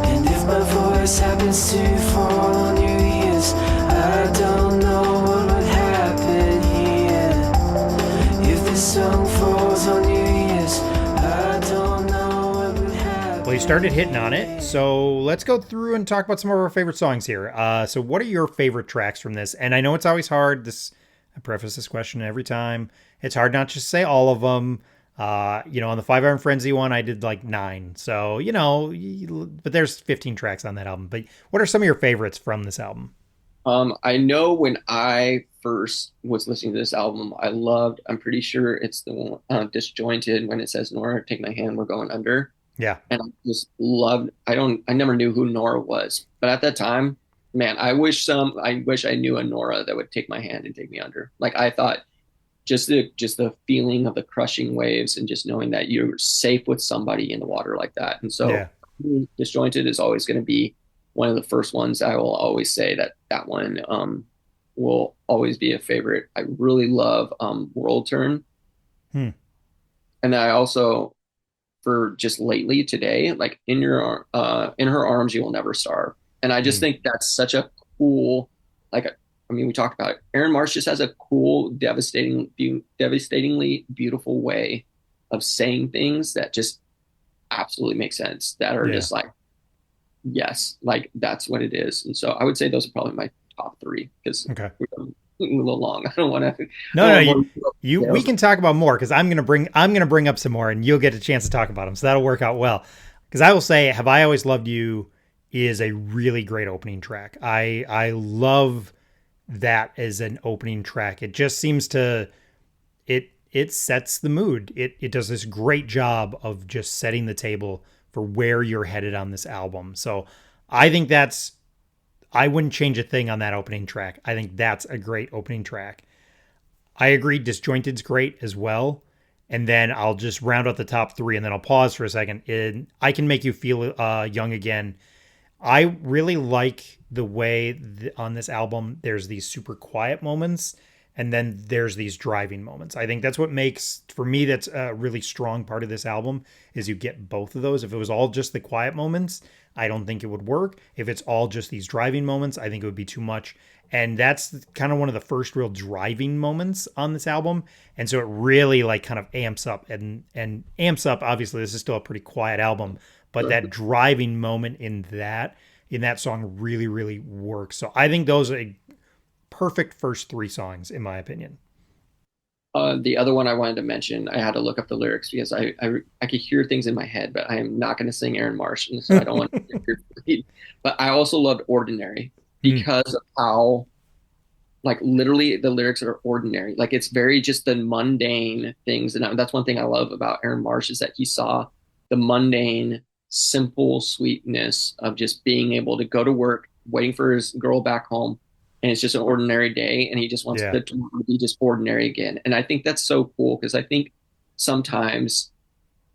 And if my voice happens to fall on your ears, I don't know what would happen here. If this song falls on your ears, I don't know what would happen.
Well, you started hitting on it, so let's go through and talk about some of our favorite songs here. So, what are your favorite tracks from this? And I know it's always hard. I preface this question every time. It's hard not just to say all of them. On the Five Iron Frenzy one, I did like 9. So, but there's 15 tracks on that album. But what are some of your favorites from this album?
I know when I first was listening to this album, I loved. I'm pretty sure it's the one Disjointed when it says Nora, take my hand, we're going under.
Yeah.
And I just loved. I never knew who Nora was, but at that time, man, I wish I knew a Nora that would take my hand and take me under. Like I thought, just the feeling of the crushing waves and just knowing that you're safe with somebody in the water like that. And so,
Yeah.
Disjointed is always going to be one of the first ones. I will always say that one will always be a favorite. I really love World Turn,
Hmm.
and I also for just lately today, like in her arms you will never starve. And I just
Mm.
think that's such a cool, like, I mean, we talked about it. Aaron Marsh just has a cool, devastatingly beautiful way of saying things that just absolutely make sense. That are
Yeah.
just like, yes, like that's what it is. And so I would say those are probably my top three because
Okay.
we're going a little long. I don't want to.
No,
I
no,
don't want
we
more.
can talk about more because I'm gonna bring up some more, and you'll get a chance to talk about them. So that'll work out well. Because I will say, "Have I Always Loved You" is a really great opening track. I love that as an opening track. It just seems to it sets the mood. It does this great job of just setting the table for where you're headed on this album. So I think that's I wouldn't change a thing on that opening track. I think that's a great opening track. I agree. Disjointed's great as well. And then I'll just round out the top three and then I'll pause for a second. And I Can Make You Feel Young Again. I really like the way on this album there's these super quiet moments and then there's these driving moments. I think that's what makes, for me, that's a really strong part of this album is you get both of those. If it was all just the quiet moments, I don't think it would work. If it's all just these driving moments, I think it would be too much. And that's kind of one of the first real driving moments on this album. And so it really like kind of amps up and amps up. Obviously, this is still a pretty quiet album, but that driving moment in that song really, really works. So I think those are a perfect first three songs, in my opinion.
The other one I wanted to mention, I had to look up the lyrics because I could hear things in my head, but I am not going to sing Aaron Marsh, and so I don't want to. But I also loved Ordinary
Mm,
because of how, like, literally the lyrics are ordinary. Like, it's very just the mundane things, and that's one thing I love about Aaron Marsh is that he saw the mundane, simple sweetness of just being able to go to work, waiting for his girl back home, and it's just an ordinary day and he just wants
yeah.
the to be just ordinary again. And I think that's so cool because I think sometimes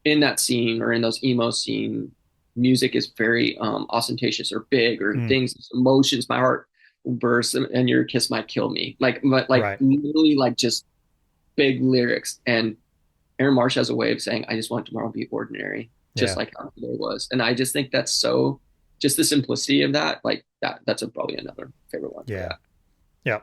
in that scene or in those emo scene, music is very ostentatious or big or
Mm,
things, emotions. My heart will burst and your kiss might kill me. Like
right.
literally like just big lyrics. And Aaron Marsh has a way of saying, I just want tomorrow to be ordinary, just
Yeah.
like how today was. And I just think that's so, just the simplicity of that, like that's probably another favorite one for
Yeah.
that.
Yeah.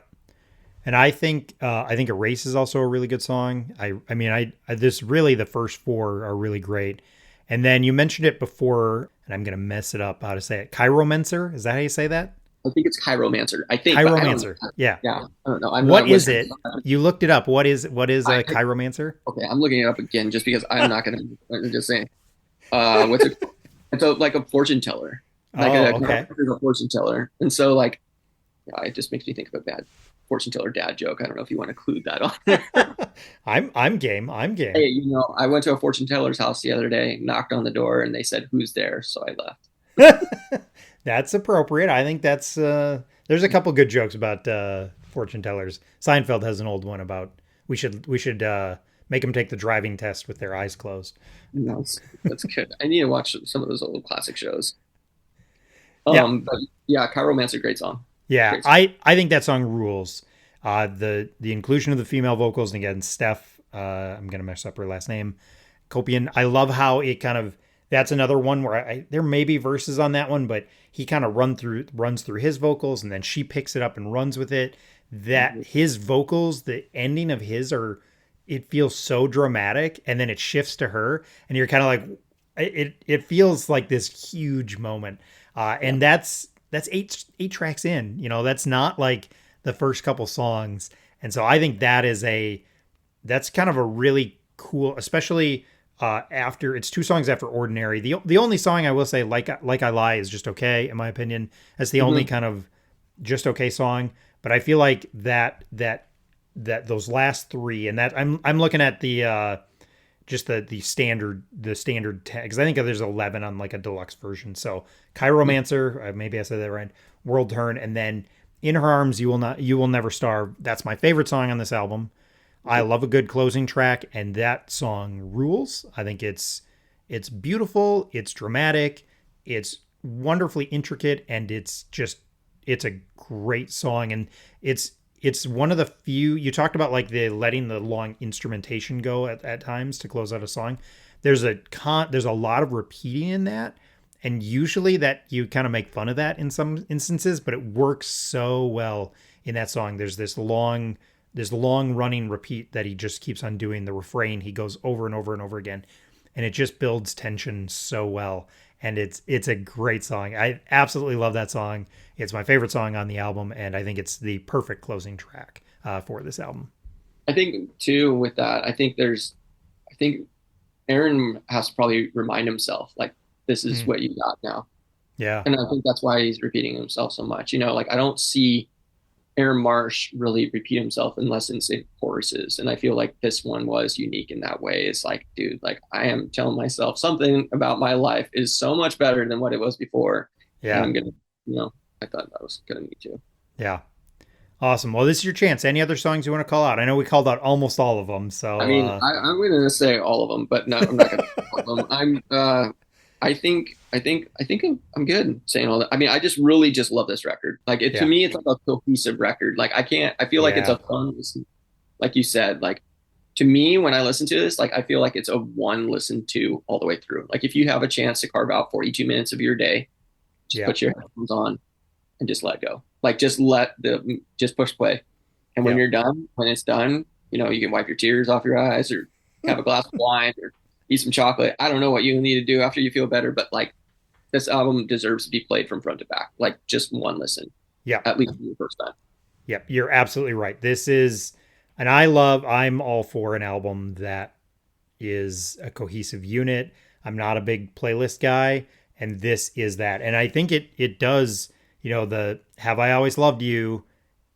And I think Erase is also a really good song. I mean I this really the first four are really great. And then you mentioned it before, and I'm gonna mess it up how to say it. Chiromancer, is that how you say that?
I think it's Chiromancer. I think, but I don't
Chiromancer.
know.
Yeah.
Yeah, I don't know. I'm
What
not
is
listening.
it? You looked it up. What is a
I
chiromancer?
okay. I'm looking it up again just because I'm not gonna. I'm just saying. What's it? It's like a fortune teller, like
Oh,
a
okay.
chiropractor is a fortune teller, and so like, yeah, it just makes me think of a bad fortune teller dad joke. I don't know if you want to include that on there.
I'm game. I'm
Hey,
game.
I went to a fortune teller's house the other day, knocked on the door, and they said, "Who's there?" So I left.
That's appropriate. I think that's there's a couple good jokes about fortune tellers. Seinfeld has an old one about we should make them take the driving test with their eyes closed.
That's good. I need to watch some of those old classic shows.
Yeah.
But yeah, Chiromancer, great song.
Yeah,
Great song.
I think that song rules. The inclusion of the female vocals, and again, Steph, I'm gonna mess up her last name, Copian. I love how it kind of that's another one where there may be verses on that one, but he kind of runs through his vocals, and then she picks it up and runs with it. That his vocals, the ending of his are, it feels so dramatic, and then it shifts to her, and you're kind of like, it feels like this huge moment,
Yeah.
and that's eight tracks in. You know, that's not like the first couple songs, and so I think that's kind of a really cool, especially after it's two songs after Ordinary. The only song I will say, like I Lie, is just okay in my opinion. That's the only
Mhm.
kind of just okay song. But I feel like that those last three, and that I'm looking at the just the standard tag because I think there's 11 on like a deluxe version. So Chiromancer, maybe I said that right. World Turn, and then In Her Arms, you will never starve. That's my favorite song on this album. I love a good closing track, and that song rules. I think it's beautiful, it's dramatic, it's wonderfully intricate, and it's a great song. And it's one of the few you talked about, like the letting the long instrumentation go at times to close out a song. There's a lot of repeating in that, And usually that you kind of make fun of that in some instances, but it works so well in that song. There's this long running repeat that he just keeps on doing. The refrain he goes over and over and over again, and it just builds tension so well. And it's a great song. I absolutely love that song. It's my favorite song on the album, and I think it's the perfect closing track for this album.
I think too with that, I think Aaron has to probably remind himself like this is what you got now.
Yeah.
And I think that's why he's repeating himself so much. You know, like I don't see Aaron Marsh really repeat himself unless in say choruses. And I feel like this one was unique in that way. It's like, dude, like I am telling myself something about my life is so much better than what it was before.
Yeah.
And I'm gonna, I thought that was kind of neat too.
Yeah. Awesome. Well, this is your chance. Any other songs you want to call out? I know we called out almost all of them. So
I mean, I'm going to say all of them, but no, I'm not going to all of them. I think I'm good saying all that. I mean, I just really just love this record. Like to me, it's like a cohesive record. Like I feel like it's a fun listen. Like you said, like to me, when I listen to this, like I feel like it's a one listen to all the way through. Like if you have a chance to carve out 42 minutes of your day, just put your headphones on and just let go. Like just push play. And when you're done, when it's done, you can wipe your tears off your eyes or have a glass of wine or eat some chocolate. I don't know what you need to do after you feel better, but like this album deserves to be played from front to back. Like just one listen.
Yeah. At
least the first time.
Yep. You're absolutely right. This is, and I'm all for an album that is a cohesive unit. I'm not a big playlist guy, and this is that. And I think it does, the Have I Always Loved You,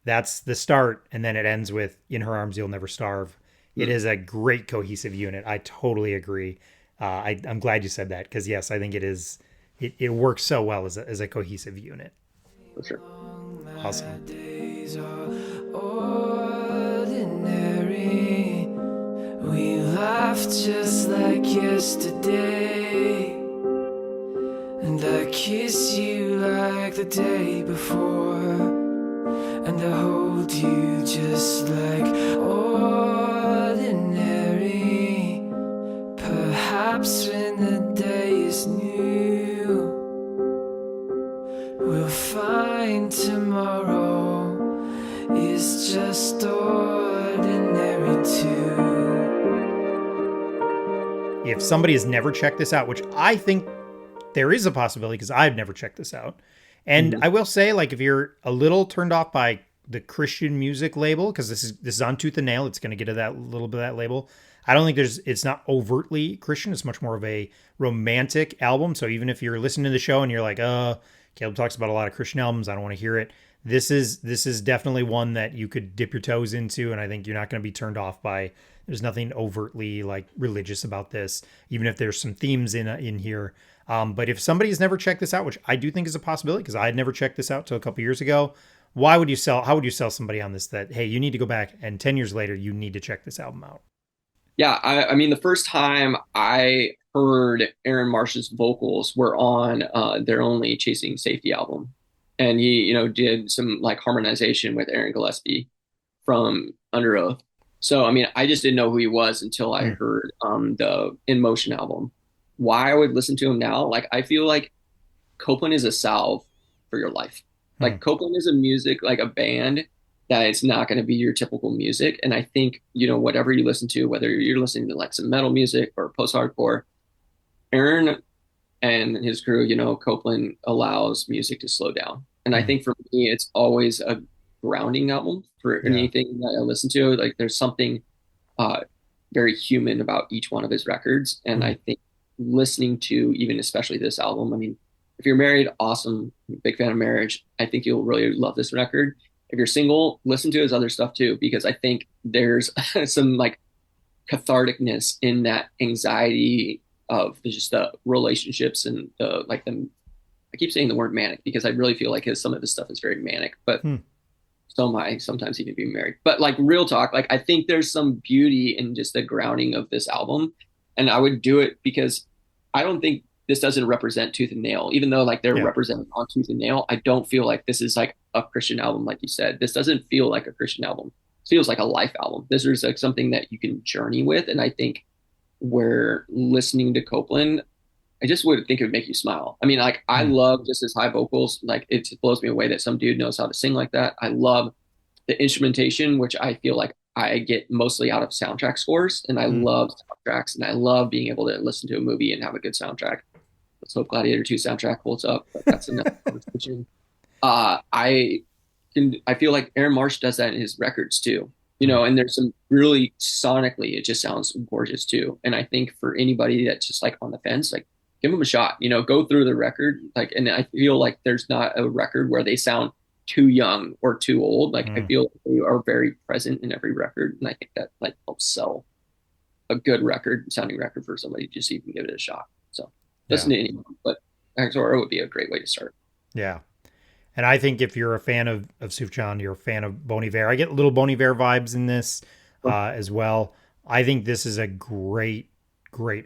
that's the start, and then it ends with In Her Arms You'll Never Starve. It is a great cohesive unit. I totally agree. I'm glad you said that because yes, I think it is. It works so well as a cohesive unit.
For sure.
Awesome.
Days are ordinary. We laughed just like yesterday, and I kiss you like the day before, and I hold you just like ordinary. Perhaps when the day is new, we'll find tomorrow is just ordinary too.
If somebody has never checked this out, which I think there is a possibility because I've never checked this out. And I will say, like, if you're a little turned off by the Christian music label, because this is on Tooth and Nail, it's going to get to that little bit of that label. I don't think it's not overtly Christian. It's much more of a romantic album. So even if you're listening to the show and you're like, Caleb talks about a lot of Christian albums, I don't want to hear it. This is definitely one that you could dip your toes into, and I think you're not going to be turned off by. There's nothing overtly like religious about this, even if there's some themes in here. But if somebody's never checked this out, which I do think is a possibility, because I had never checked this out till a couple years ago, how would you sell somebody on this that, hey, you need to go back and 10 years later, you need to check this album out?
Yeah. I mean, the first time I heard Aaron Marsh's vocals were on their only Chasing Safety album. And he, did some like harmonization with Aaron Gillespie from Under Oath. So, I mean, I just didn't know who he was until I heard the In Motion album. Why I would listen to him now, like I feel like Copeland is a salve for your life. Like Copeland is a music, like a band that it's not going to be your typical music. And I think, whatever you listen to, whether you're listening to like some metal music or post-hardcore, Aaron and his crew, Copeland allows music to slow down. And I think for me, it's always a grounding album for anything that I listen to. Like there's something very human about each one of his records. And I think listening to even especially this album, I mean, if you're married, awesome, big fan of Marriage, I think you'll really love this record. If you're single, listen to his other stuff too, because I think there's some like catharticness in that anxiety of just the relationships and the like them. I keep saying the word manic because I really feel like some of his stuff is very manic, but so am I sometimes even being married. But like real talk, like I think there's some beauty in just the grounding of this album. And I would do it because I don't think this doesn't represent Tooth and Nail, even though like they're represented on Tooth and Nail. I don't feel like this is like a Christian album. Like you said, this doesn't feel like a Christian album. It feels like a life album. This is like something that you can journey with. And I think where listening to Copeland, I just would think it would make you smile. I mean, like I
Hmm.
love just his high vocals. Like it just blows me away that some dude knows how to sing like that. I love the instrumentation, which I feel like I get mostly out of soundtrack scores, and I
Hmm.
love soundtracks, and I love being able to listen to a movie and have a good soundtrack. Let's hope Gladiator 2 soundtrack holds up, but that's another conversation. I feel like Aaron Marsh does that in his records too. You
Hmm.
know, and there's some really sonically, it just sounds gorgeous too. And I think for anybody that's just like on the fence, like give them a shot. You know, go through the record. Like, and I feel like there's not a record where they sound too young or too old. Like, I
Hmm.
feel like they are very present in every record, and I think that like helps sell a good record, sounding record for somebody just so you can give it a shot. So
Yeah.
listen to anyone, but Ixora would be a great way to start.
Yeah. And I think if you're a fan of Sufjan, you're a fan of Bon Iver. I get little Bon Iver vibes in this as well. I think this is a great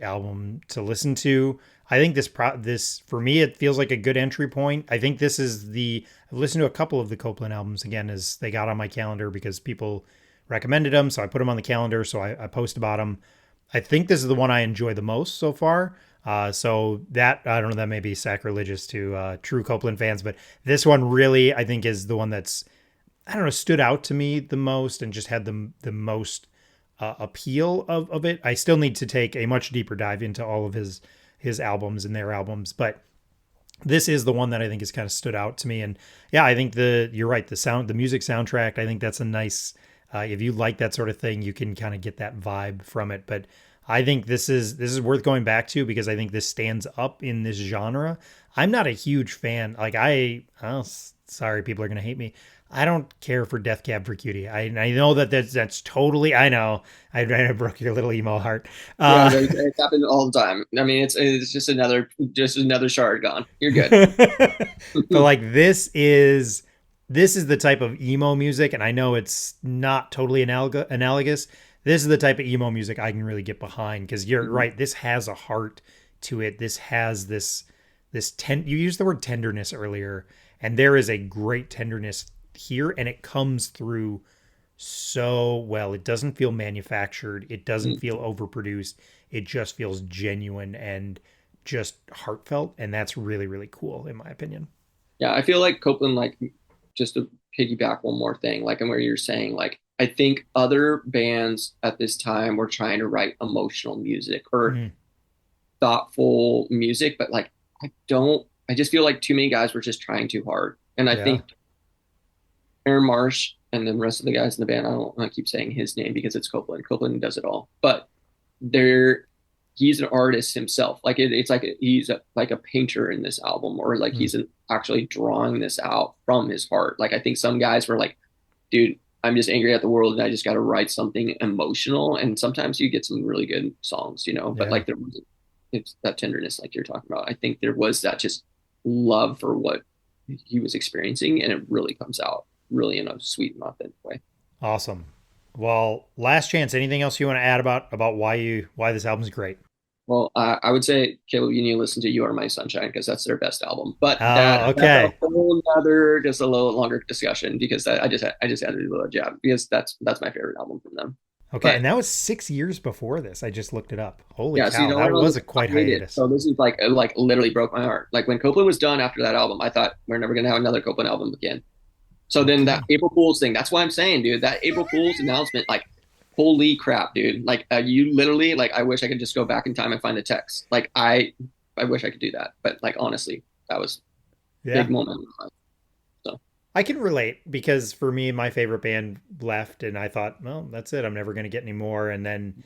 album to listen to. I think this for me it feels like a good entry point. I think this is I've listened to a couple of the Copeland albums again as they got on my calendar because people recommended them, so I put them on the calendar. So I post about them. I think this is the one I enjoy the most so far. So that I don't know, that may be sacrilegious to true Copeland fans, but this one really I think is the one that's I don't know stood out to me the most and just had the most appeal of it. I still need to take a much deeper dive into all of his albums and their albums, but this is the one that I think has kind of stood out to me. And yeah, I think you're right, the music soundtrack. I think that's a nice. If you like that sort of thing, you can kind of get that vibe from it. But I think this is worth going back to because I think this stands up in this genre. I'm not a huge fan. Like sorry, people are gonna hate me. I don't care for Death Cab for Cutie. I know that's totally. I know I broke your little emo heart.
Yeah,
Uh,
it's happened all the time. I mean, it's just another shard gone. You're good.
but like this is the type of emo music, and I know it's not totally analogous. This is the type of emo music I can really get behind because you're
Mhm.
right. This has a heart to it. This has you used the word tenderness earlier, and there is a great tenderness here, and it comes through so well. It doesn't feel manufactured. It doesn't feel overproduced. It just feels genuine and just heartfelt, and that's really really cool in my opinion.
Yeah, I feel like Copeland, like just to piggyback one more thing, like and where you're saying, like I think other bands at this time were trying to write emotional music or
Mm,
thoughtful music, but like I just feel like too many guys were just trying too hard. And I
yeah.
think Aaron Marsh and the rest of the guys in the band, I don't want to keep saying his name because it's Copeland. Copeland does it all, but they're he's an artist himself. Like it's like like a painter in this album, or like
Mm,
actually drawing this out from his heart. Like I think some guys were like, dude, I'm just angry at the world and I just got to write something emotional. And sometimes you get some really good songs, you know. But
yeah.
like there wasn't it's that tenderness like you're talking about. I think there was that just love for what he was experiencing, and it really comes out really in a sweet and authentic way.
Awesome. Well, last chance. Anything else you want to add about why this album's great?
Well, I would say, Caleb, you need to listen to "You Are My Sunshine" because that's their best album. But that's a
Okay.
whole other, just a little longer discussion because I just had to do a little jab because that's my favorite album from them.
Okay,
But
and that was 6 years before this. I just looked it up. Holy
yeah, so you
cow,
don't
that
want to
was a
listen. I
quite
hate it.
hiatus.
So this is like literally broke my heart. Like when Copeland was done after that album, I thought we're never gonna have another Copeland album again. So then that
Okay.
April Fool's thing, that's why I'm saying, dude, that April Fool's announcement, like, holy crap, dude. Like, you literally, like, I wish I could just go back in time and find the text. Like, I wish I could do that. But, like, honestly, that was a
Yeah.
big moment in my life. So,
I can relate because for me, my favorite band left, and I thought, well, that's it. I'm never going to get any more. And then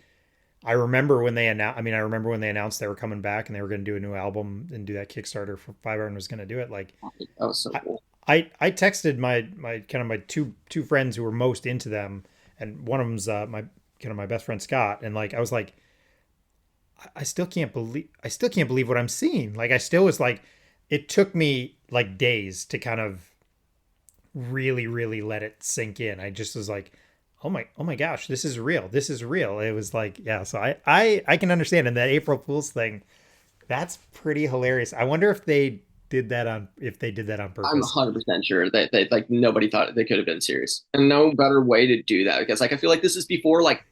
I remember when they announced. I mean, I remember when they announced they were coming back and they were going to do a new album and do that Kickstarter for Five Iron was going to do it. Like,
that was so
I,
cool.
I texted my kind of my two friends who were most into them, and one of them's my kind of my best friend Scott, and like I was like, I still can't believe what I'm seeing. Like I still was like, it took me like days to kind of really let it sink in. I just was like, oh my gosh, this is real. This is real. It was like, yeah. So I can understand. And that April Fool's thing, that's pretty hilarious. I wonder if they did that on
I'm
purpose.
100% sure that they, like, nobody thought they could have been serious. And no better way to do that because, like, I feel like this is before, like,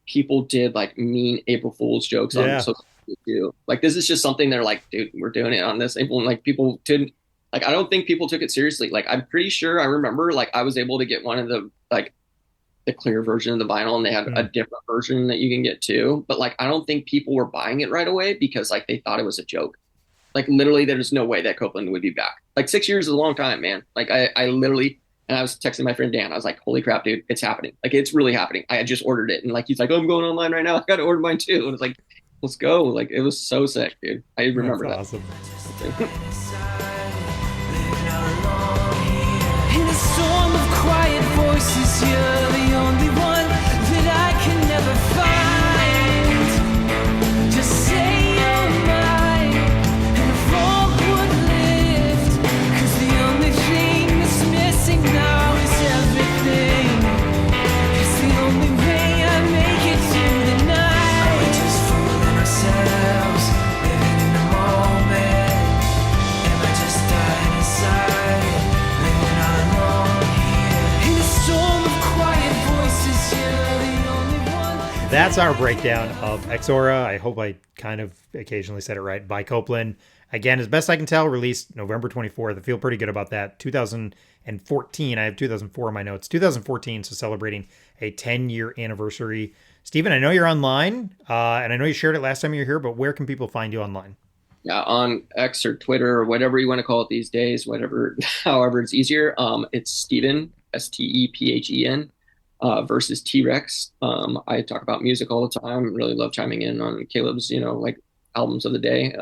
people did, like, mean April Fool's jokes on
Yeah.
social it too. Like this is just something they're like, dude, we're doing it on this. And like people didn't like. I don't think people took it seriously. Like I'm pretty sure I remember like I was able to get one of the like the clear version of the vinyl, and they had a different version that you can get too. But like I don't think people were buying it right away because like they thought it was a joke. Like literally, there's no way that Copeland would be back. Like 6 years is a long time, man. Like I literally, and I was texting my friend Dan. I was like, "Holy crap, dude, it's happening! Like it's really happening." I had just ordered it, and like he's like, "Oh, I'm going online right now. I got to order mine too." And it's like, "Let's go!" Like it was so sick, dude. I remember that.
Awesome.
In a storm of quiet voices, you're the only one that I can never find. Just say you're mine, and the fog would lift. 'Cause the only thing that's missing now is everything. It's the only way I make it through the night. Are we just fooling ourselves, living in the moment? Am I just dying inside?
That's our breakdown of Ixora. I hope I kind of occasionally said it right. By Copeland. Again, as best I can tell, released November 24th. I feel pretty good about that. 2014. I have 2004 in my notes. 2014, so celebrating a 10-year anniversary. Stephen, I know you're online, and I know you shared it last time you were here, but where can people find you online?
Yeah, on X or Twitter or whatever you want to call it these days, whatever, however it's easier. It's Stephen, Stephen, versus T-Rex. I talk about music all the time. Really love chiming in on Caleb's, like albums of the day.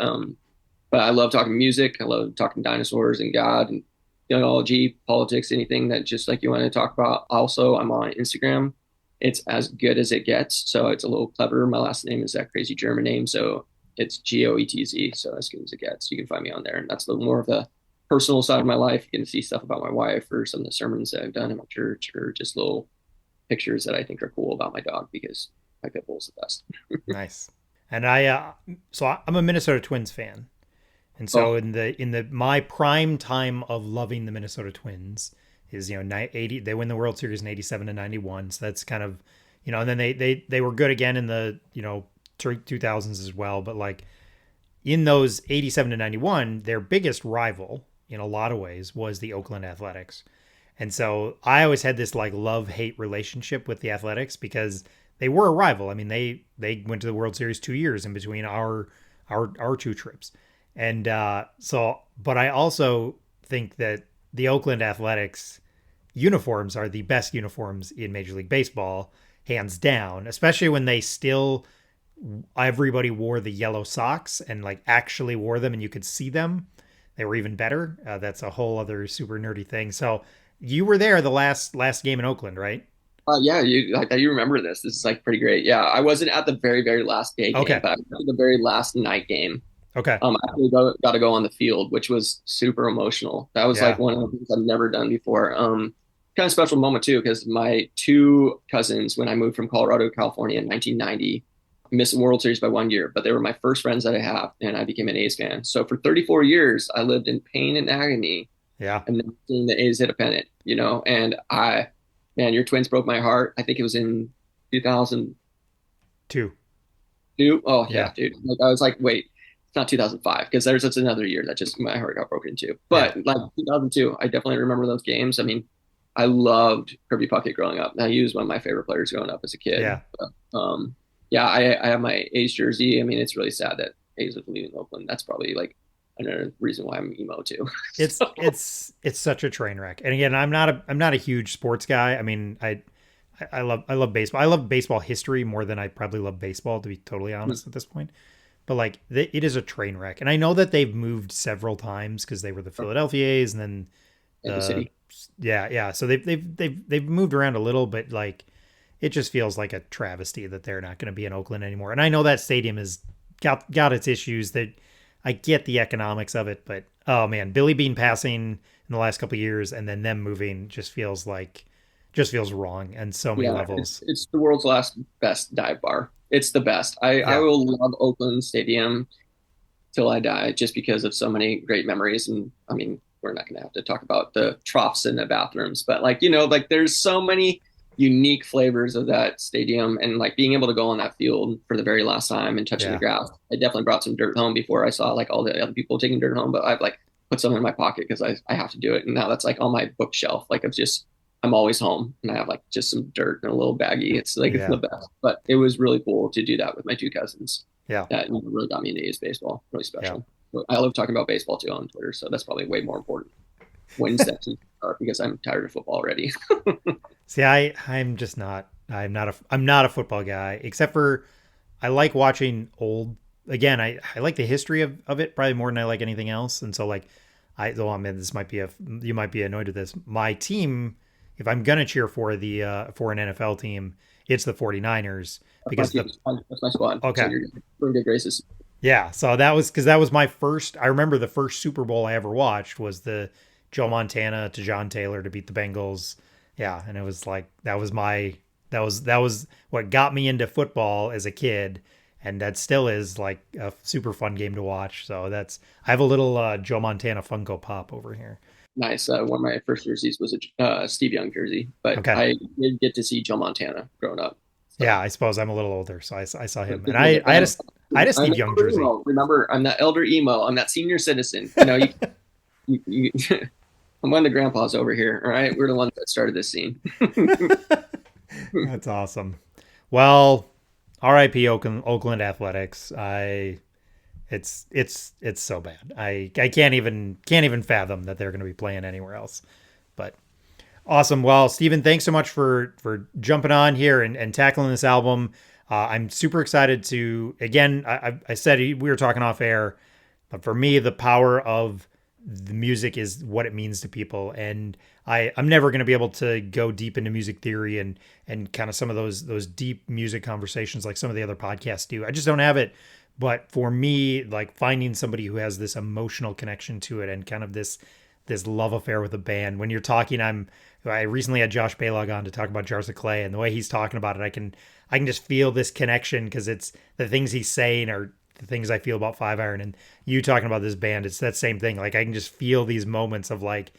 But I love talking music. I love talking dinosaurs and God and theology, politics, anything that just like you want to talk about. Also, I'm on Instagram. It's as good as it gets. So it's a little clever. My last name is that crazy German name. So it's Goetz. So as good as it gets. You can find me on there. And that's a little more of the personal side of my life. You can see stuff about my wife or some of the sermons that I've done in my church or just little pictures that I think are cool about my dog because my pit bull's the best.
Nice. And I'm a Minnesota Twins fan. And so in the my prime time of loving the Minnesota Twins is 80. They win the World Series in 87 and 91. So that's kind of and then they were good again in the 2000s as well. But like in those 87 to 91, their biggest rival in a lot of ways was the Oakland Athletics. And so I always had this like love-hate relationship with the Athletics because they were a rival. I mean, they went to the World Series 2 years in between our two trips. And but I also think that the Oakland Athletics uniforms are the best uniforms in Major League Baseball, hands down, especially when everybody wore the yellow socks and like actually wore them and you could see them. They were even better. That's a whole other super nerdy thing. So you were there the last game in Oakland, right?
Yeah, you remember this. This is like pretty great. Yeah, I wasn't at the very, very last day game, but I was at the very last night game.
Okay.
I actually got to go on the field, which was super emotional. That was like one of the things I've never done before. Kind of special moment too, because my two cousins, when I moved from Colorado to California in 1990, missed the World Series by 1 year, but they were my first friends that I have, and I became an A's fan. So for 34 years, I lived in pain and agony.
Yeah.
And then seeing the A's hit a pennant, and man, your Twins broke my heart. I think it was in 2002. Oh yeah, dude. Like I was like, wait, it's not 2005 because there's just another year that just my heart got broken into. But like 2002, I definitely remember those games. I mean, I loved Kirby Puckett growing up. Now he was one of my favorite players growing up as a kid.
Yeah.
But, I have my A's jersey. I mean, it's really sad that A's are leaving Oakland. That's probably like another reason why I'm emo too.
It's such a train wreck. And again, I'm not a huge sports guy. I mean, I love baseball. I love baseball history more than I probably love baseball, to be totally honest at this point. But like it is a train wreck. And I know that they've moved several times because they were the Philadelphia A's and then
City.
Yeah. So they've moved around a little, but like it just feels like a travesty that they're not going to be in Oakland anymore. And I know that stadium has got its issues. That I get the economics of it, but oh man, Billy Beane passing in the last couple of years and then them moving just feels wrong on so many levels.
It's the world's last best dive bar. It's the best. I will love Oakland Stadium till I die just because of so many great memories. And I mean, we're not going to have to talk about the troughs in the bathrooms, but like, like there's so many unique flavors of that stadium, and like being able to go on that field for the very last time and touching the grass. I definitely brought some dirt home before I saw like all the other people taking dirt home, but I've like put some in my pocket because I have to do it. And now that's like on my bookshelf. Like I'm always home and I have like just some dirt in a little baggie. It's like it's the best. But it was really cool to do that with my two cousins.
Yeah.
That really got me into A's baseball. Really special. Yeah. I love talking about baseball too on Twitter, so that's probably way more important. Wins that because I'm tired of football already.
See, I'm just not. I'm not a football guy, except for I like watching old. Again, I like the history of it probably more than I like anything else. And so like this might be you might be annoyed with this. My team, if I'm gonna cheer for for an NFL team, it's the 49ers because
that's my squad.
Okay.
So you're in good graces.
Yeah, so that was my first. I remember the first Super Bowl I ever watched was the Joe Montana to John Taylor to beat the Bengals. Yeah, and it was like that was what got me into football as a kid, and that still is like a super fun game to watch. So I have a little Joe Montana Funko Pop over here.
Nice. One of my first jerseys was a Steve Young jersey, but I did get to see Joe Montana growing up.
So. Yeah, I suppose I'm a little older, so I saw him, and I had a Steve Young jersey.
Emo. Remember, I'm that elder emo. I'm that senior citizen. You I'm one of the grandpas over here. All right, we're the ones that started this scene.
That's awesome. Well, R.I.P. Oakland Athletics. It's so bad. I can't even fathom that they're going to be playing anywhere else. But awesome. Well, Steven, thanks so much for jumping on here and tackling this album. I'm super excited to, again, I said we were talking off air, but for me, the power of the music is what it means to people. And I'm never going to be able to go deep into music theory and kind of some of those deep music conversations like some of the other podcasts do. I just don't have it. But for me, like finding somebody who has this emotional connection to it and kind of this love affair with a band. When you're talking, I recently had Josh Balog on to talk about Jars of Clay, and the way he's talking about it, I can just feel this connection because it's the things he's saying are the things I feel about Five Iron, and you talking about this band, it's that same thing. Like I can just feel these moments of like,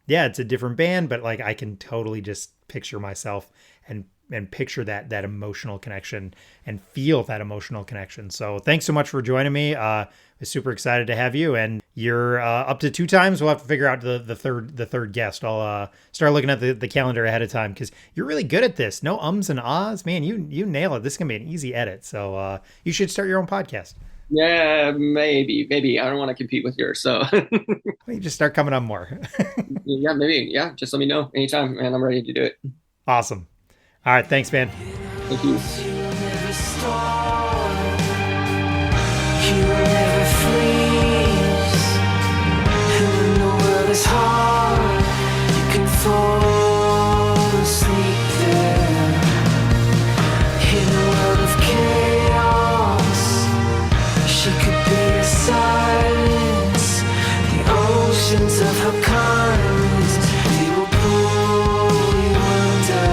yeah, it's a different band, but like I can totally just picture myself and picture that emotional connection and feel that emotional connection. So thanks so much for joining me. I was super excited to have you, and you're up to 2 times. We'll have to figure out the third guest. I'll start looking at the calendar ahead of time because you're really good at this. No ums and ahs, man. You nail it. This is gonna be an easy edit. So you should start your own podcast.
Yeah, maybe. I don't want to compete with yours, so
you just start coming on more.
Yeah, maybe. Yeah, just let me know anytime, man. I'm ready to do it.
Awesome. All right, thanks, man.
Thank you.
Of her kindness, they will pull you under.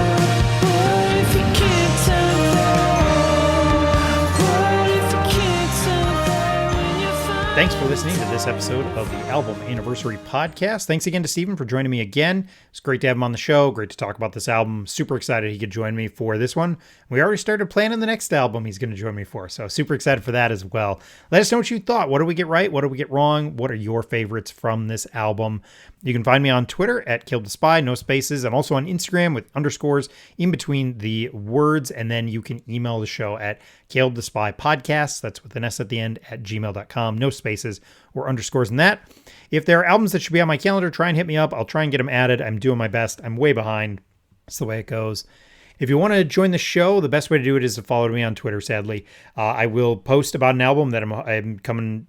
What if you can't turn back? What if you can't turn back when you find?
Thanks for listening to this episode of the Album Anniversary Podcast. Thanks again to Steven for joining me again. It's great to have him on the show. Great to talk about this album. Super excited he could join me for this one. We already started planning the next album he's going to join me for, so super excited for that as well. Let us know what you thought. What did we get right? What did we get wrong? What are your favorites from this album? You can find me on Twitter at @KilledTheSpy, no spaces. I'm also on Instagram with underscores in between the words, and then you can email the show at KilledTheSpyPodcast. That's with an S at the end at gmail.com. No spaces or underscores in that. If there are albums that should be on my calendar, try and hit me up. I'll try and get them added. I'm doing my best. I'm way behind. That's the way it goes. If you want to join the show, the best way to do it is to follow me on Twitter, sadly. I will post about an album that I'm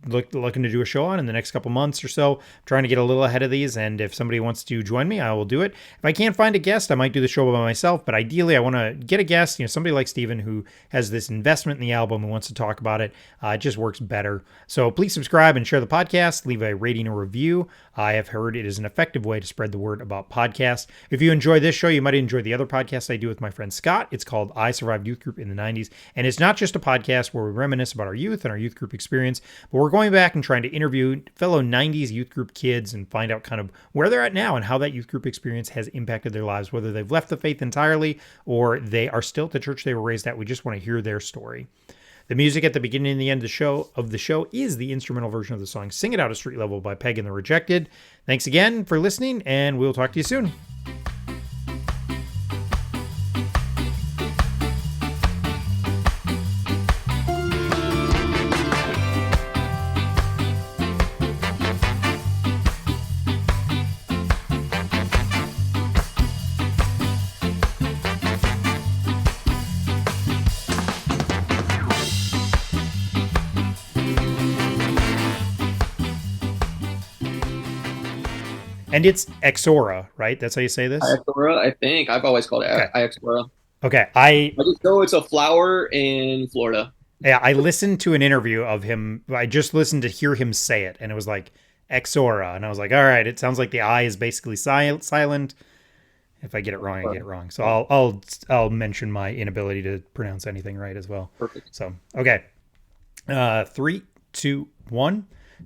looking to do a show on in the next couple months or so. I'm trying to get a little ahead of these, and if somebody wants to join me, I will do it. If I can't find a guest, I might do the show by myself, but ideally I want to get a guest, somebody like Steven who has this investment in the album and wants to talk about it. It just works better. So please subscribe and share the podcast. Leave a rating or review. I have heard it is an effective way to spread the word about podcasts. If you enjoy this show, you might enjoy the other podcasts I do with my friends friend Scott. It's called I Survived Youth Group in the 90s. And it's not just a podcast where we reminisce about our youth and our youth group experience, but we're going back and trying to interview fellow 90s youth group kids and find out kind of where they're at now and how that youth group experience has impacted their lives, whether they've left the faith entirely or they are still at the church they were raised at. We just want to hear their story. The music at the beginning and the end of the show is the instrumental version of the song Sing It Out at Street Level by Peg and the Rejected. Thanks again for listening, and we'll talk to you soon. And it's Ixora, right? That's how you say this?
Ixora, I think. I've always called it Ixora.
Okay.
I just know it's a flower in Florida.
Yeah, I listened to an interview of him. I just listened to hear him say it, and it was like Ixora. And I was like, all right, it sounds like the I is basically silent. If I get it wrong, I get it wrong. So I'll mention my inability to pronounce anything right as well.
Perfect.
So, okay. 3, 2, 1.